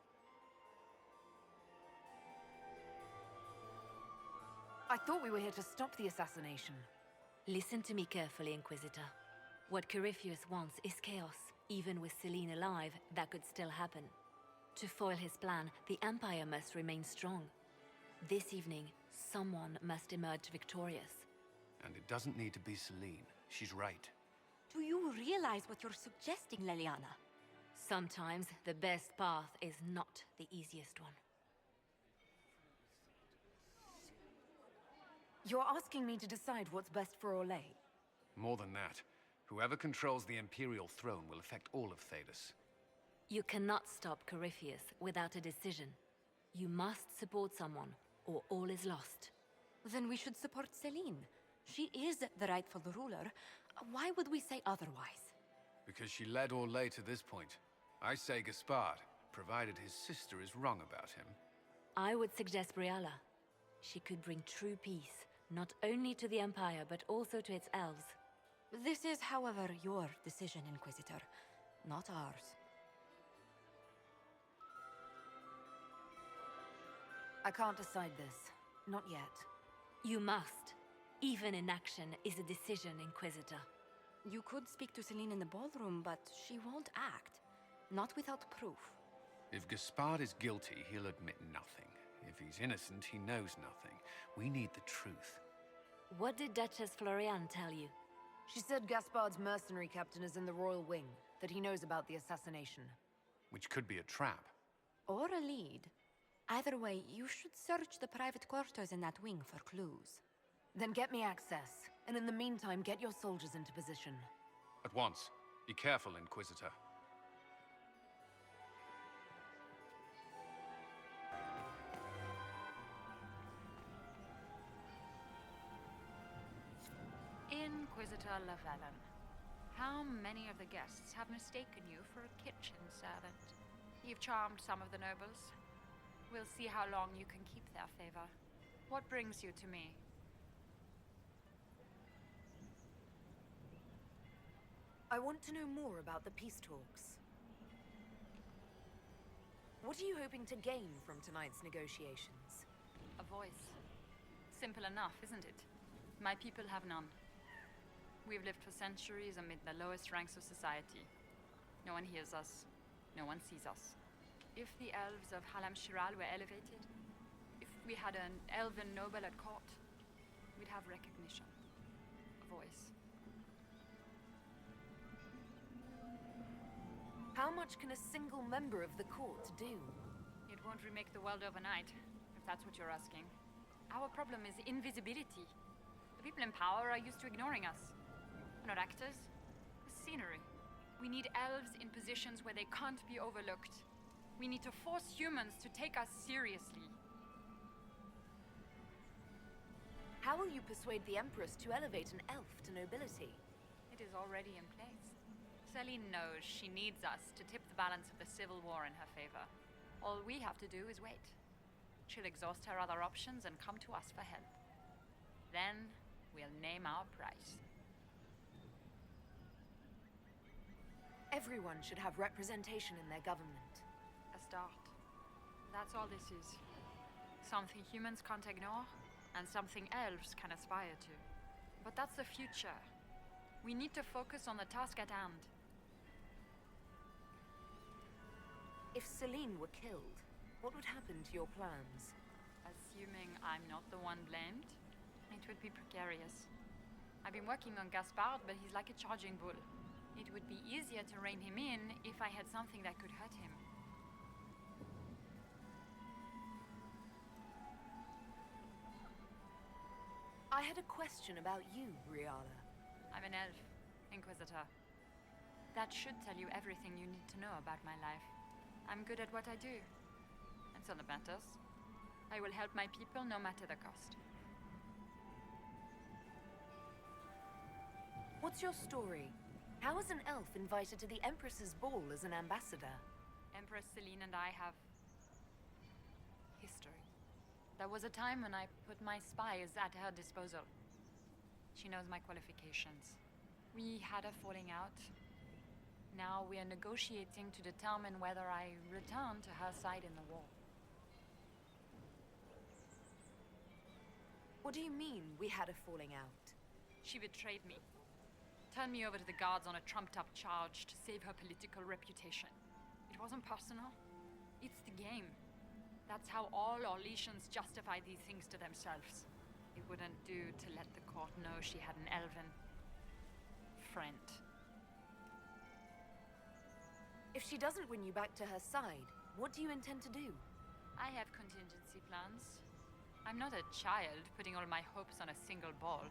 I thought we were here to stop the assassination. Listen to me carefully, Inquisitor. What Corypheus wants is chaos. Even with Celine alive, that could still happen. To foil his plan, the Empire must remain strong. This evening, someone must emerge victorious. And it doesn't need to be Celine. She's right. Do you realize what you're suggesting, Leliana? Sometimes the best path is not the easiest one. You're asking me to decide what's best for Orlais? More than that, whoever controls the Imperial throne will affect all of Thedas. You cannot stop Corypheus without a decision. You must support someone, or all is lost. Then we should support Celine. She is the rightful ruler. Why would we say otherwise? Because she led Orlais to this point. I say Gaspard, provided his sister is wrong about him. I would suggest Briala. She could bring true peace, not only to the Empire, but also to its elves. This is, however, your decision, Inquisitor, not ours. I can't decide this. Not yet. You must. Even inaction is a decision, Inquisitor. You could speak to Celine in the ballroom, but she won't act. Not without proof. If Gaspard is guilty, he'll admit nothing. If he's innocent, he knows nothing. We need the truth. What did Duchess Floriane tell you? She said Gaspard's mercenary captain is in the royal wing, that he knows about the assassination. Which could be a trap. Or a lead. Either way, you should search the private quarters in that wing for clues. Then get me access, and in the meantime, get your soldiers into position. At once. Be careful, Inquisitor. Inquisitor Lavellan, how many of the guests have mistaken you for a kitchen servant? You've charmed some of the nobles. We'll see how long you can keep their favor. What brings you to me? I want to know more about the peace talks. What are you hoping to gain from tonight's negotiations? A voice. Simple enough, isn't it? My people have none. We've lived for centuries amid the lowest ranks of society. No one hears us. No one sees us. If the elves of Halam Shiral were elevated, if we had an elven noble at court, we'd have recognition. A voice. How much can a single member of the court do? It won't remake the world overnight, if that's what you're asking. Our problem is invisibility. The people in power are used to ignoring us. We're not actors. We're scenery. We need elves in positions where they can't be overlooked. We need to force humans to take us seriously. How will you persuade the Empress to elevate an elf to nobility? It is already in place. Celine knows she needs us to tip the balance of the civil war in her favor. All we have to do is wait. She'll exhaust her other options and come to us for help. Then, we'll name our price. Everyone should have representation in their government. A start. That's all this is. Something humans can't ignore, and something elves can aspire to. But that's the future. We need to focus on the task at hand. If Celine were killed, what would happen to your plans? Assuming I'm not the one blamed, it would be precarious. I've been working on Gaspard, but he's like a charging bull. It would be easier to rein him in if I had something that could hurt him. I had a question about you, Briala. I'm an elf, Inquisitor. That should tell you everything you need to know about my life. I'm good at what I do. That's all that matters. I will help my people no matter the cost. What's your story? How is an elf invited to the Empress's ball as an ambassador? Empress Celine and I have history. There was a time when I put my spies at her disposal. She knows my qualifications. We had a falling out. Now we are negotiating to determine whether I return to her side in the war. What do you mean, we had a falling out? She betrayed me. Turned me over to the guards on a trumped-up charge to save her political reputation. It wasn't personal. It's the game. That's how all Orlesians justify these things to themselves. It wouldn't do to let the court know she had an elven friend. If she doesn't win you back to her side, what do you intend to do? I have contingency plans. I'm not a child putting all my hopes on a single ball.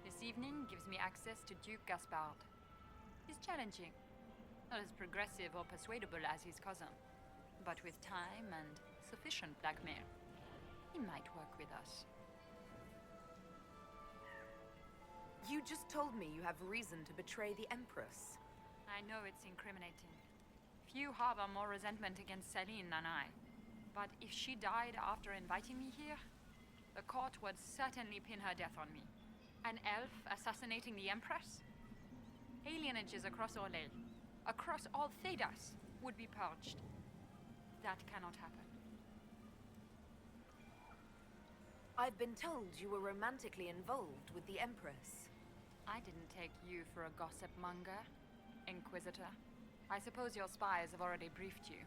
This evening gives me access to Duke Gaspard. He's challenging. Not as progressive or persuadable as his cousin. But with time and sufficient blackmail, he might work with us. You just told me you have reason to betray the Empress. I know it's incriminating. Few harbor more resentment against Celine than I. But if she died after inviting me here, the court would certainly pin her death on me. An elf assassinating the Empress? Alienages across Orlais, across all Thedas, would be purged. That cannot happen. I've been told you were romantically involved with the Empress. I didn't take you for a gossip monger, Inquisitor. I suppose your spies have already briefed you,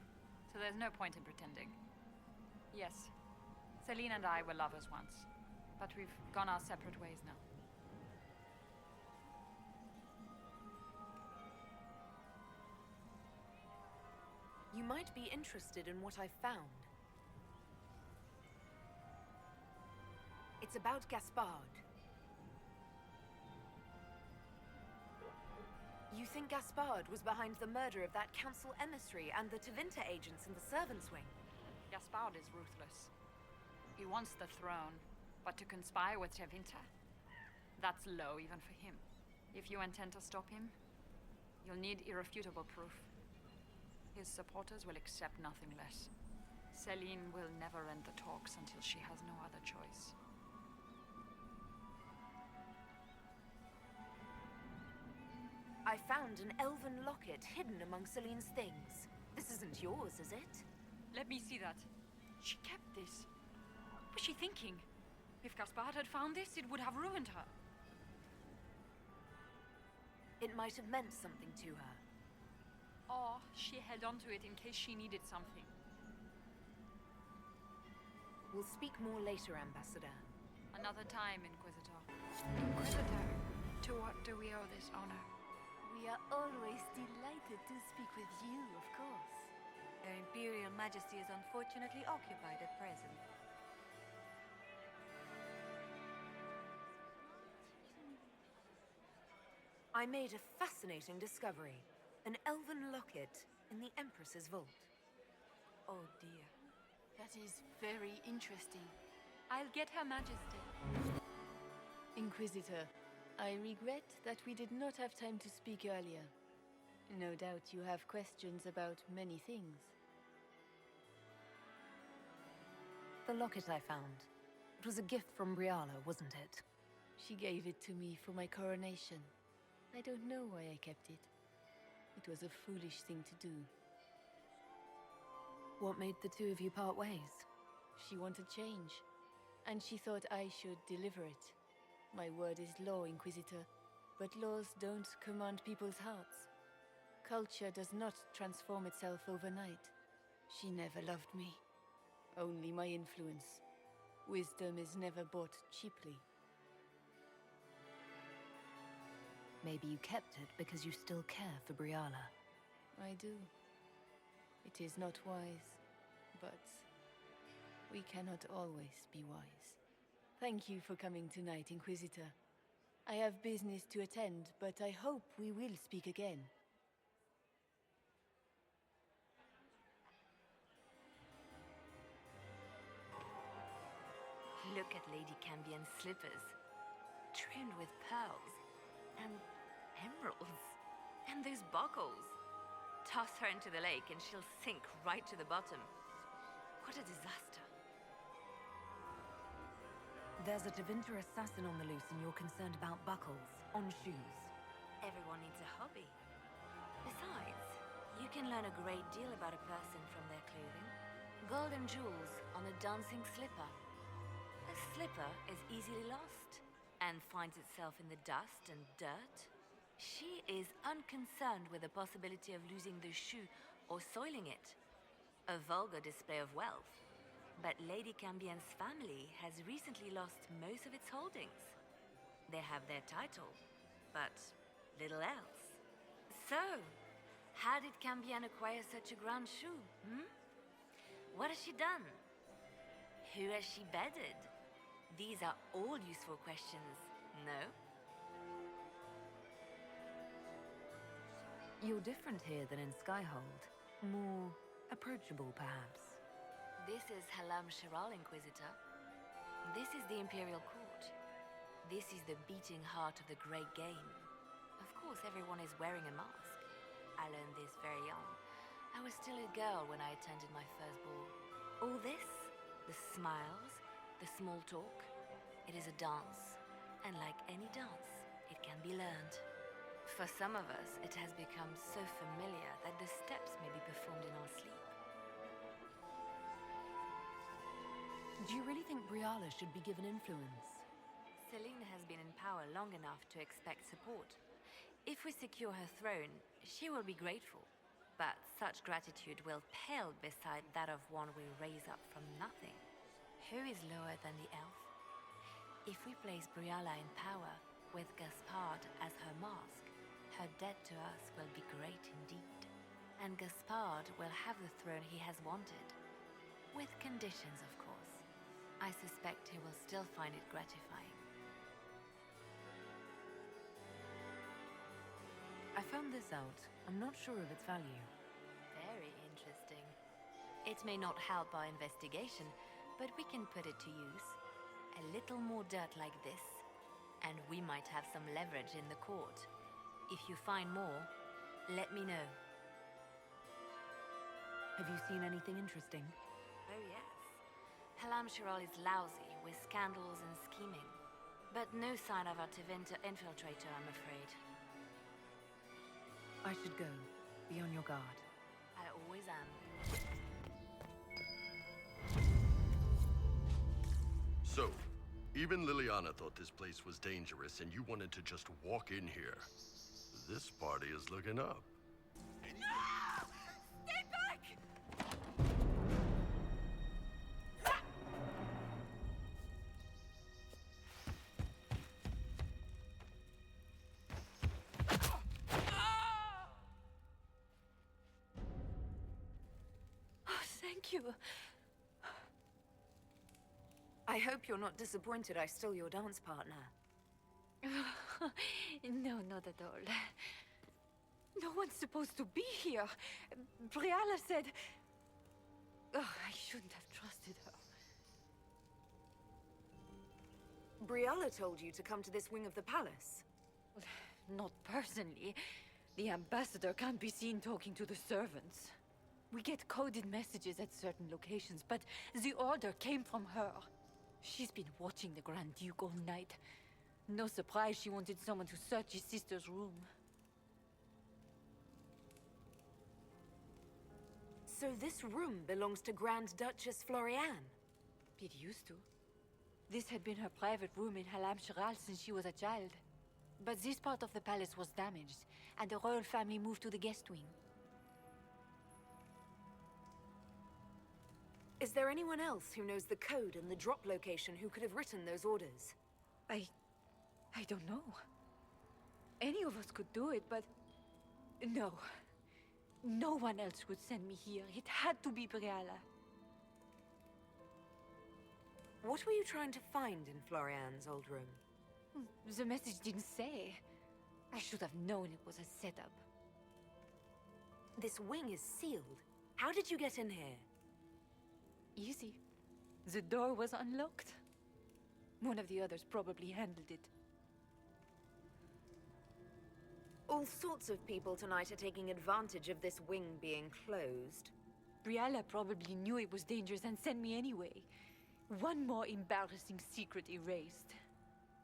so there's no point in pretending. Yes, Celine and I were lovers once, but we've gone our separate ways now. You might be interested in what I've found. It's about Gaspard. You think Gaspard was behind the murder of that council emissary and the Tevinter agents in the servants' wing? Gaspard is ruthless. He wants the throne, but to conspire with Tevinter? That's low even for him. If you intend to stop him, you'll need irrefutable proof. His supporters will accept nothing less. Celine will never end the talks until she has no other choice. I found an elven locket hidden among Celine's things. This isn't yours, is it? Let me see that. She kept this. What was she thinking? If Gaspard had found this, it would have ruined her. It might have meant something to her. Or she held onto it in case she needed something. We'll speak more later, Ambassador. Another time, Inquisitor. Inquisitor, to what do we owe this honor? We are always delighted to speak with you, of course. Her Imperial Majesty is unfortunately occupied at present. I made a fascinating discovery. An elven locket in the Empress's vault. Oh dear. That is very interesting. I'll get Her Majesty. Inquisitor, I regret that we did not have time to speak earlier. No doubt you have questions about many things. The locket I found. It was a gift from Briala, wasn't it? She gave it to me for my coronation. I don't know why I kept it. It was a foolish thing to do. What made the two of you part ways? She wanted change, and she thought I should deliver it. My word is law, Inquisitor, but laws don't command people's hearts. Culture does not transform itself overnight. She never loved me. Only my influence. Wisdom is never bought cheaply. Maybe you kept it because you still care for Briala. I do. It is not wise, but we cannot always be wise. Thank you for coming tonight, Inquisitor. I have business to attend, but I hope we will speak again. Look at Lady Cambion's slippers, trimmed with pearls and emeralds, and those buckles. Toss her into the lake and she'll sink right to the bottom. What a disaster. There's a Tevinter assassin on the loose and you're concerned about buckles on shoes. Everyone needs a hobby. Besides, you can learn a great deal about a person from their clothing. Gold and jewels on a dancing slipper. A slipper is easily lost and finds itself in the dust and dirt. She is unconcerned with the possibility of losing the shoe or soiling it. A vulgar display of wealth. But Lady Cambien's family has recently lost most of its holdings. They have their title, but little else. So, how did Cambien acquire such a grand shoe, What has she done? Who has she bedded? These are all useful questions, no? You're different here than in Skyhold. More approachable, perhaps. This is Halam Shiral, Inquisitor. This is the Imperial Court. This is the beating heart of the Great Game. Of course, everyone is wearing a mask. I learned this very young. I was still a girl when I attended my first ball. All this, the smiles, the small talk, it is a dance. And like any dance, it can be learned. For some of us, it has become so familiar that the steps may be performed in our sleep. Do you really think Briala should be given influence? Celine has been in power long enough to expect support. If we secure her throne, she will be grateful. But such gratitude will pale beside that of one we raise up from nothing. Who is lower than the elf? If we place Briala in power, with Gaspard as her mask, her debt to us will be great indeed. And Gaspard will have the throne he has wanted. With conditions, of course. I suspect he will still find it gratifying. I found this out. I'm not sure of its value. Very interesting. It may not help our investigation, but we can put it to use. A little more dirt like this, and we might have some leverage in the court. If you find more, let me know. Have you seen anything interesting? Oh yes. Halam Shiral is lousy with scandals and scheming. But no sign of a Tevinter infiltrator, I'm afraid. I should go. Be on your guard. I always am. So, even Liliana thought this place was dangerous and you wanted to just walk in here. This party is looking up. No! Stay back! Thank you. I hope you're not disappointed I stole your dance partner. No, not at all. No one's supposed to be here. Briala said... Oh, I shouldn't have trusted her. Briala told you to come to this wing of the palace? Not personally. The ambassador can't be seen talking to the servants. We get coded messages at certain locations, but the order came from her. She's been watching the Grand Duke all night. No surprise she wanted someone to search his sister's room. So this room belongs to Grand Duchess Floriane? It used to. This had been her private room in Halam Shiral since she was a child. But this part of the palace was damaged, and the royal family moved to the guest wing. Is there anyone else who knows the code and the drop location who could have written those orders? I don't know. Any of us could do it, but... No. No one else could send me here. It had to be Briala. What were you trying to find in Floriane's old room? The message didn't say. I should have known it was a setup. This wing is sealed. How did you get in here? Easy. The door was unlocked. One of the others probably handled it. All sorts of people tonight are taking advantage of this wing being closed. Briala probably knew it was dangerous and sent me anyway. One more embarrassing secret erased.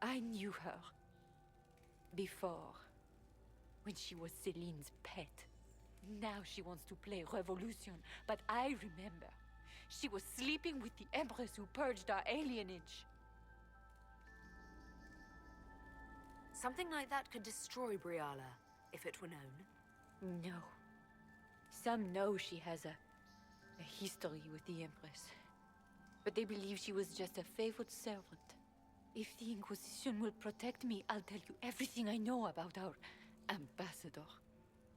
I knew her. Before. When she was Celine's pet. Now she wants to play revolution, but I remember. She was sleeping with the Empress who purged our alienage. Something like that could destroy Briala, if it were known. No. Some know she has a history with the Empress. But they believe she was just a favored servant. If the Inquisition will protect me, I'll tell you everything I know about our ambassador.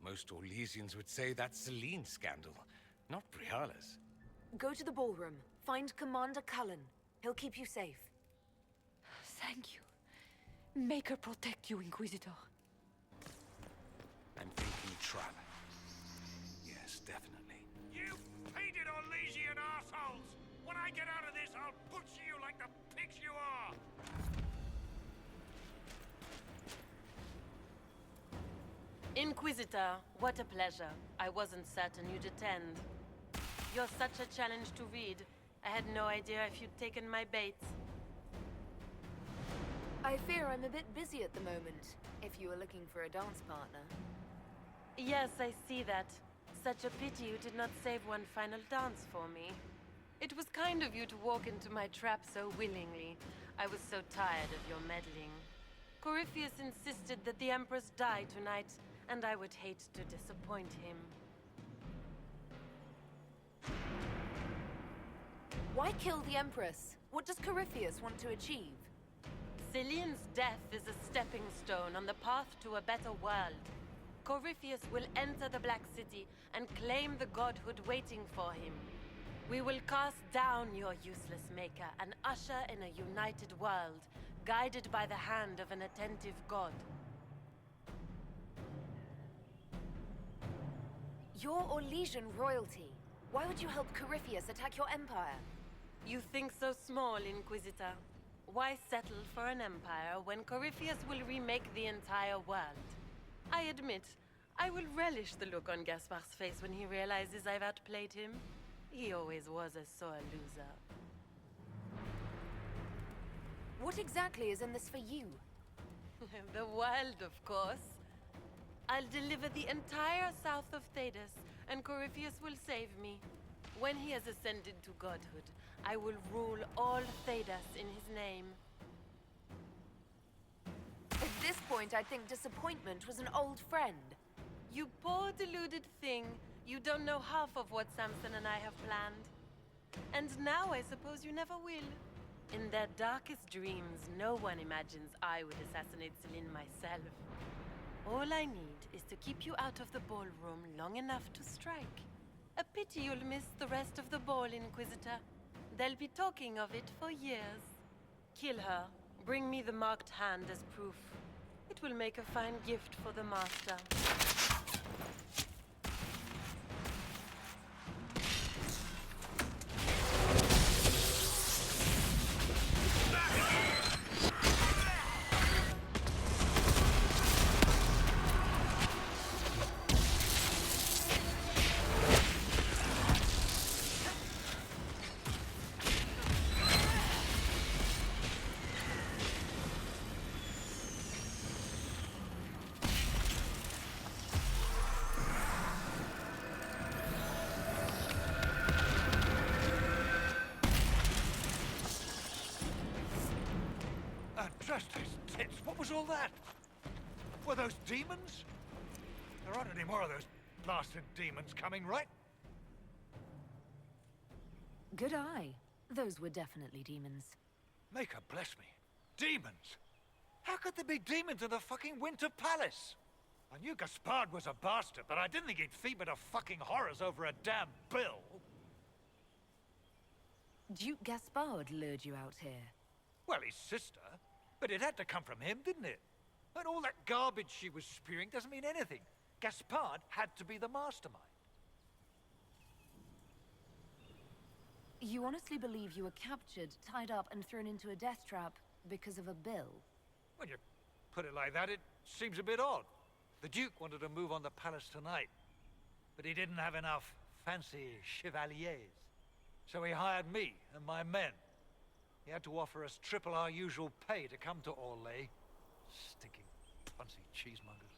Most Orlesians would say that's Celine's scandal, not Briala's. Go to the ballroom. Find Commander Cullen. He'll keep you safe. Thank you. Make her protect you, Inquisitor. I'm thinking trap. Yes, definitely. You painted Orlesian assholes! When I get out of this, I'll butcher you like the pigs you are! Inquisitor, what a pleasure. I wasn't certain you'd attend. You're such a challenge to read. I had no idea if you'd taken my bait. I fear I'm a bit busy at the moment, if you were looking for a dance partner. Yes, I see that. Such a pity you did not save one final dance for me. It was kind of you to walk into my trap so willingly. I was so tired of your meddling. Corypheus insisted that the Empress die tonight, and I would hate to disappoint him. Why kill the Empress? What does Corypheus want to achieve? Celine's death is a stepping stone on the path to a better world. Corypheus will enter the Black City and claim the godhood waiting for him. We will cast down your useless maker and usher in a united world, guided by the hand of an attentive god. You're Orlesian royalty. Why would you help Corypheus attack your empire? You think so small, Inquisitor. Why settle for an empire when Corypheus will remake the entire world? I admit, I will relish the look on Gaspar's face when he realizes I've outplayed him. He always was a sore loser. What exactly is in this for you? The world, of course. I'll deliver the entire south of Thedas, and Corypheus will save me. When he has ascended to godhood, I will rule all Thedas in his name. At this point, I think disappointment was an old friend. You poor deluded thing. You don't know half of what Samson and I have planned. And now I suppose you never will. In their darkest dreams, no one imagines I would assassinate Celine myself. All I need is to keep you out of the ballroom long enough to strike. A pity you'll miss the rest of the ball, Inquisitor. They'll be talking of it for years. Kill her. Bring me the marked hand as proof. It will make a fine gift for the Master. Justice tits, what was all that? Were those demons? There aren't any more of those blasted demons coming, right? Good eye. Those were definitely demons. Maker bless me. Demons? How could there be demons in the fucking Winter Palace? I knew Gaspard was a bastard, but I didn't think he'd feed to fucking horrors over a damn bill. Duke Gaspard lured you out here. Well, his sister. But it had to come from him, didn't it? And all that garbage she was spewing doesn't mean anything. Gaspard had to be the mastermind. You honestly believe you were captured, tied up, and thrown into a death trap because of a bill? When you put it like that, it seems a bit odd. The Duke wanted to move on the palace tonight, but he didn't have enough fancy chevaliers. So he hired me and my men, He had to offer us triple our usual pay to come to Orlais. Stinking, punsy cheesemongers.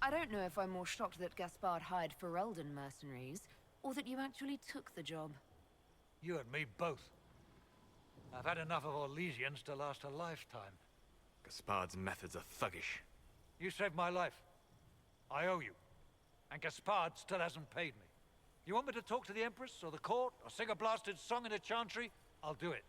I don't know if I'm more shocked that Gaspard hired Ferelden mercenaries, or that you actually took the job. You and me both. I've had enough of Orlesians to last a lifetime. Gaspard's methods are thuggish. You saved my life. I owe you. And Gaspard still hasn't paid me. You want me to talk to the Empress, or the court, or sing a blasted song in a chantry? I'll do it.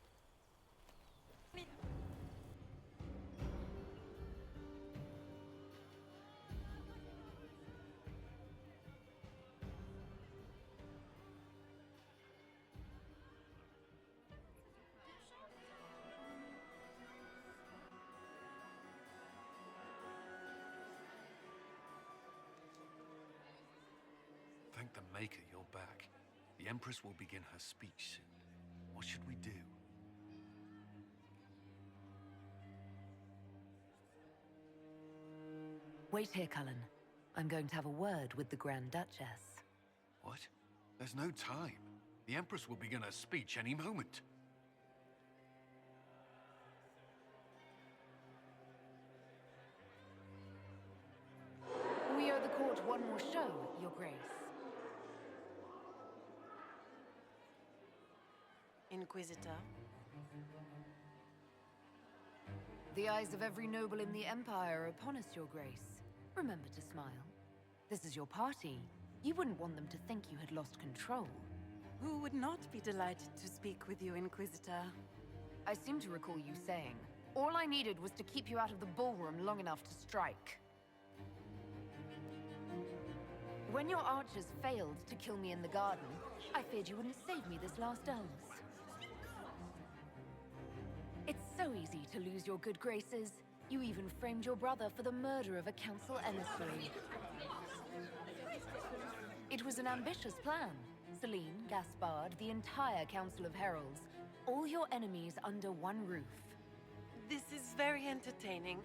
Thank the Maker you're back. The Empress will begin her speech soon. What should we do? Wait here, Cullen. I'm going to have a word with the Grand Duchess. What? There's no time. The Empress will begin her speech any moment. We owe the court one more show, Your Grace. Inquisitor. The eyes of every noble in the Empire are upon us, Your Grace. Remember to smile. This is your party. You wouldn't want them to think you had lost control. Who would not be delighted to speak with you, Inquisitor? I seem to recall you saying, all I needed was to keep you out of the ballroom long enough to strike. When your archers failed to kill me in the garden, I feared you wouldn't save me this last dance. It's so easy to lose your good graces. You even framed your brother for the murder of a council emissary. It was an ambitious plan. Celine, Gaspard, the entire Council of Heralds, all your enemies under one roof. This is very entertaining,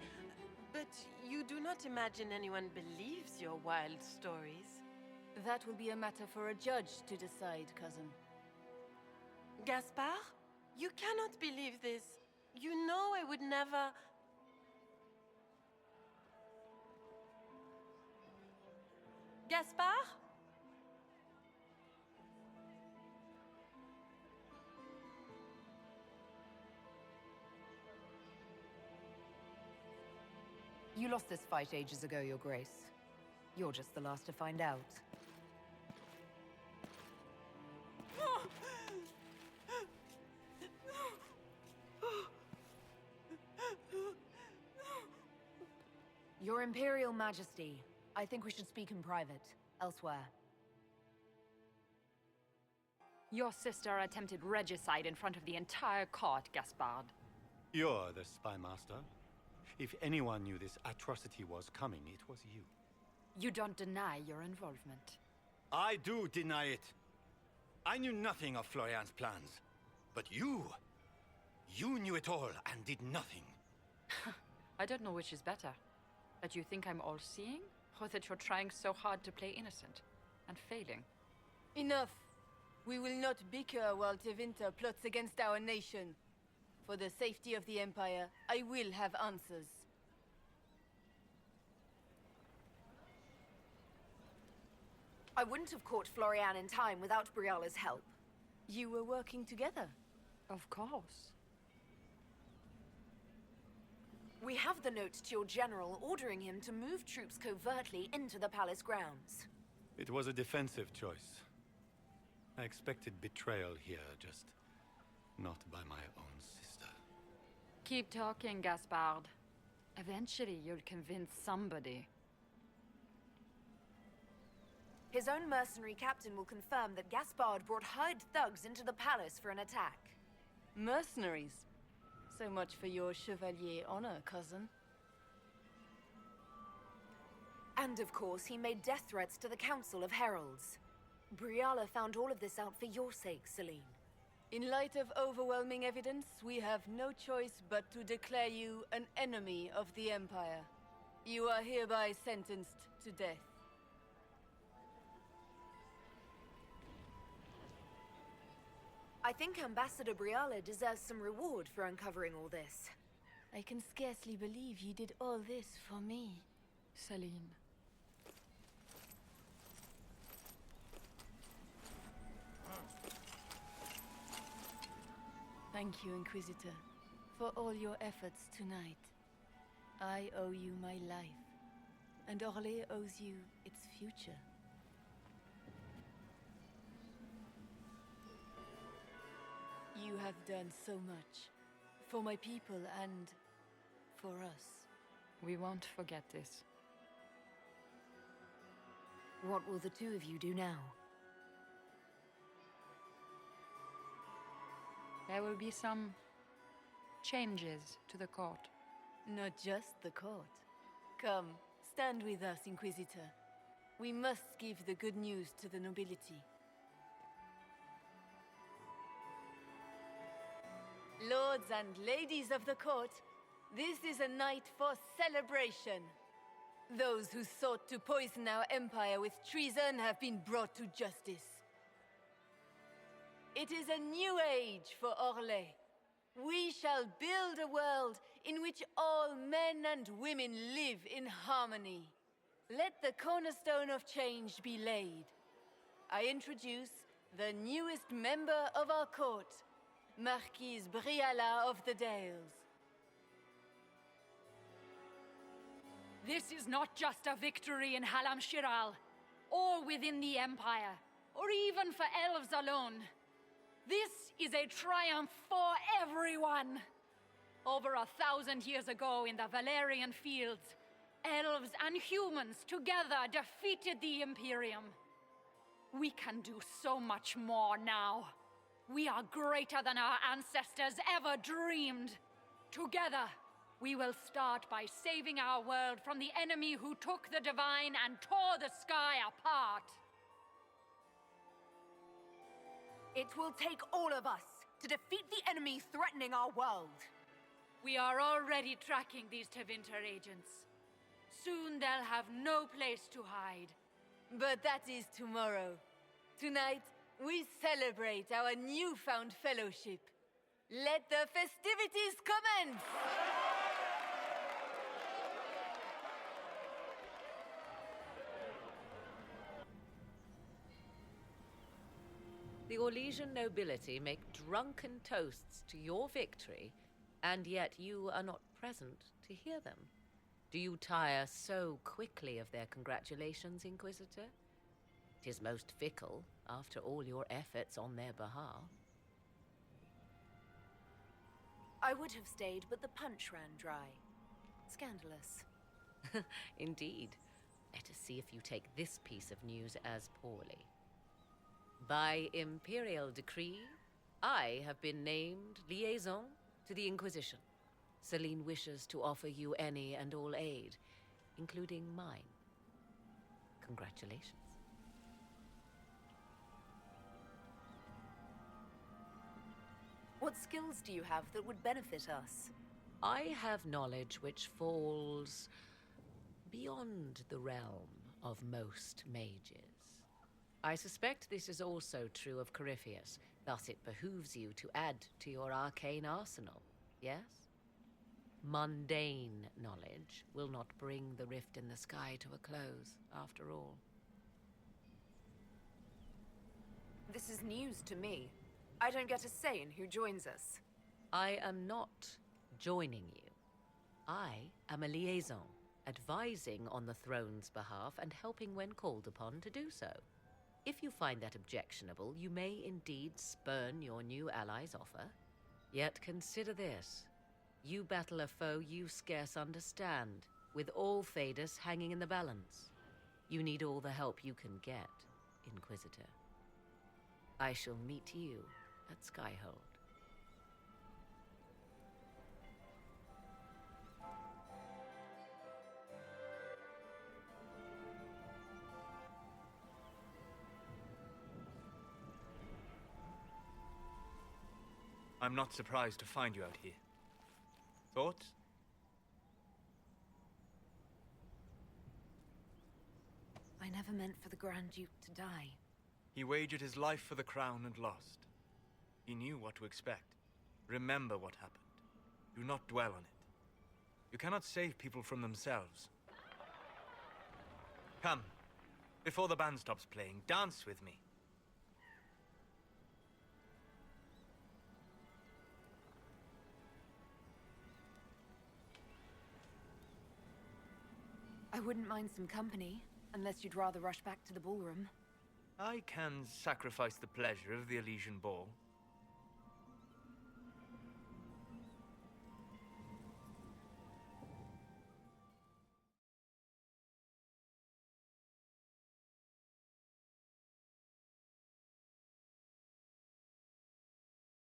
but you do not imagine anyone believes your wild stories. That will be a matter for a judge to decide, cousin. Gaspard? You cannot believe this. You know I would never... Gaspard? You lost this fight ages ago, Your Grace. You're just the last to find out. Your Imperial Majesty, I think we should speak in private, elsewhere. Your sister attempted regicide in front of the entire court, Gaspard. You're the spy master. If anyone knew this atrocity was coming, it was you. You don't deny your involvement. I do deny it. I knew nothing of Florian's plans. But you knew it all and did nothing. I don't know which is better. That you think I'm all-seeing, or that you're trying so hard to play innocent and failing? Enough. We will not bicker while Tevinter plots against our nation. For the safety of the Empire, I will have answers. I wouldn't have caught Florian in time without Briala's help. You were working together. Of course. We have the note to your general ordering him to move troops covertly into the palace grounds. It was a defensive choice. I expected betrayal here, just not by my own sister. Keep talking, Gaspard. Eventually, you'll convince somebody. His own mercenary captain will confirm that Gaspard brought hired thugs into the palace for an attack. Mercenaries? So much for your chevalier honor, cousin. And of course, he made death threats to the Council of Heralds. Briala found all of this out for your sake, Celine. In light of overwhelming evidence, we have no choice but to declare you an enemy of the Empire. You are hereby sentenced to death. I think Ambassador Briala deserves some reward for uncovering all this. I can scarcely believe you did all this for me. Celine. Thank you, Inquisitor, for all your efforts tonight. I owe you my life, and Orlais owes you its future. You have done so much. For my people and for us. We won't forget this. What will the two of you do now? There will be some changes to the court. Not just the court. Come, stand with us, Inquisitor. We must give the good news to the nobility. Lords and ladies of the court, this is a night for celebration. Those who sought to poison our empire with treason have been brought to justice. It is a new age for Orlais. We shall build a world in which all men and women live in harmony. Let the cornerstone of change be laid. I introduce the newest member of our court, Marquise Briala of the Dales. This is not just a victory in Halam Shiral, or within the Empire, or even for elves alone. This is a triumph for everyone! Over 1,000 years ago in the Valerian fields, elves and humans together defeated the Imperium. We can do so much more now. We are greater than our ancestors ever dreamed. Together, we will start by saving our world from the enemy who took the divine and tore the sky apart. It will take all of us to defeat the enemy threatening our world. We are already tracking these Tevinter agents. Soon they'll have no place to hide. But that is tomorrow. Tonight, we celebrate our newfound fellowship. Let the festivities commence! The Orlesian nobility make drunken toasts to your victory, and yet you are not present to hear them. Do you tire so quickly of their congratulations, Inquisitor? 'Tis most fickle, after all your efforts on their behalf. I would have stayed, but the punch ran dry. Scandalous. Indeed. Let us see if you take this piece of news as poorly. By imperial decree, I have been named liaison to the Inquisition. Celine wishes to offer you any and all aid, including mine. Congratulations. What skills do you have that would benefit us? I have knowledge which falls beyond the realm of most mages. I suspect this is also true of Corypheus, thus it behooves you to add to your arcane arsenal, yes? Mundane knowledge will not bring the rift in the sky to a close, after all. This is news to me. I don't get a say in who joins us. I am not joining you. I am a liaison, advising on the throne's behalf and helping when called upon to do so. If you find that objectionable, you may indeed spurn your new ally's offer. Yet consider this. You battle a foe you scarce understand, with all Thedas hanging in the balance. You need all the help you can get, Inquisitor. I shall meet you at Skyhold. I'm not surprised to find you out here. Thoughts? I never meant for the Grand Duke to die. He wagered his life for the crown and lost. He knew what to expect. Remember what happened. Do not dwell on it. You cannot save people from themselves. Come. Before the band stops playing, dance with me. I wouldn't mind some company, unless you'd rather rush back to the ballroom. I can sacrifice the pleasure of the Elysian Ball.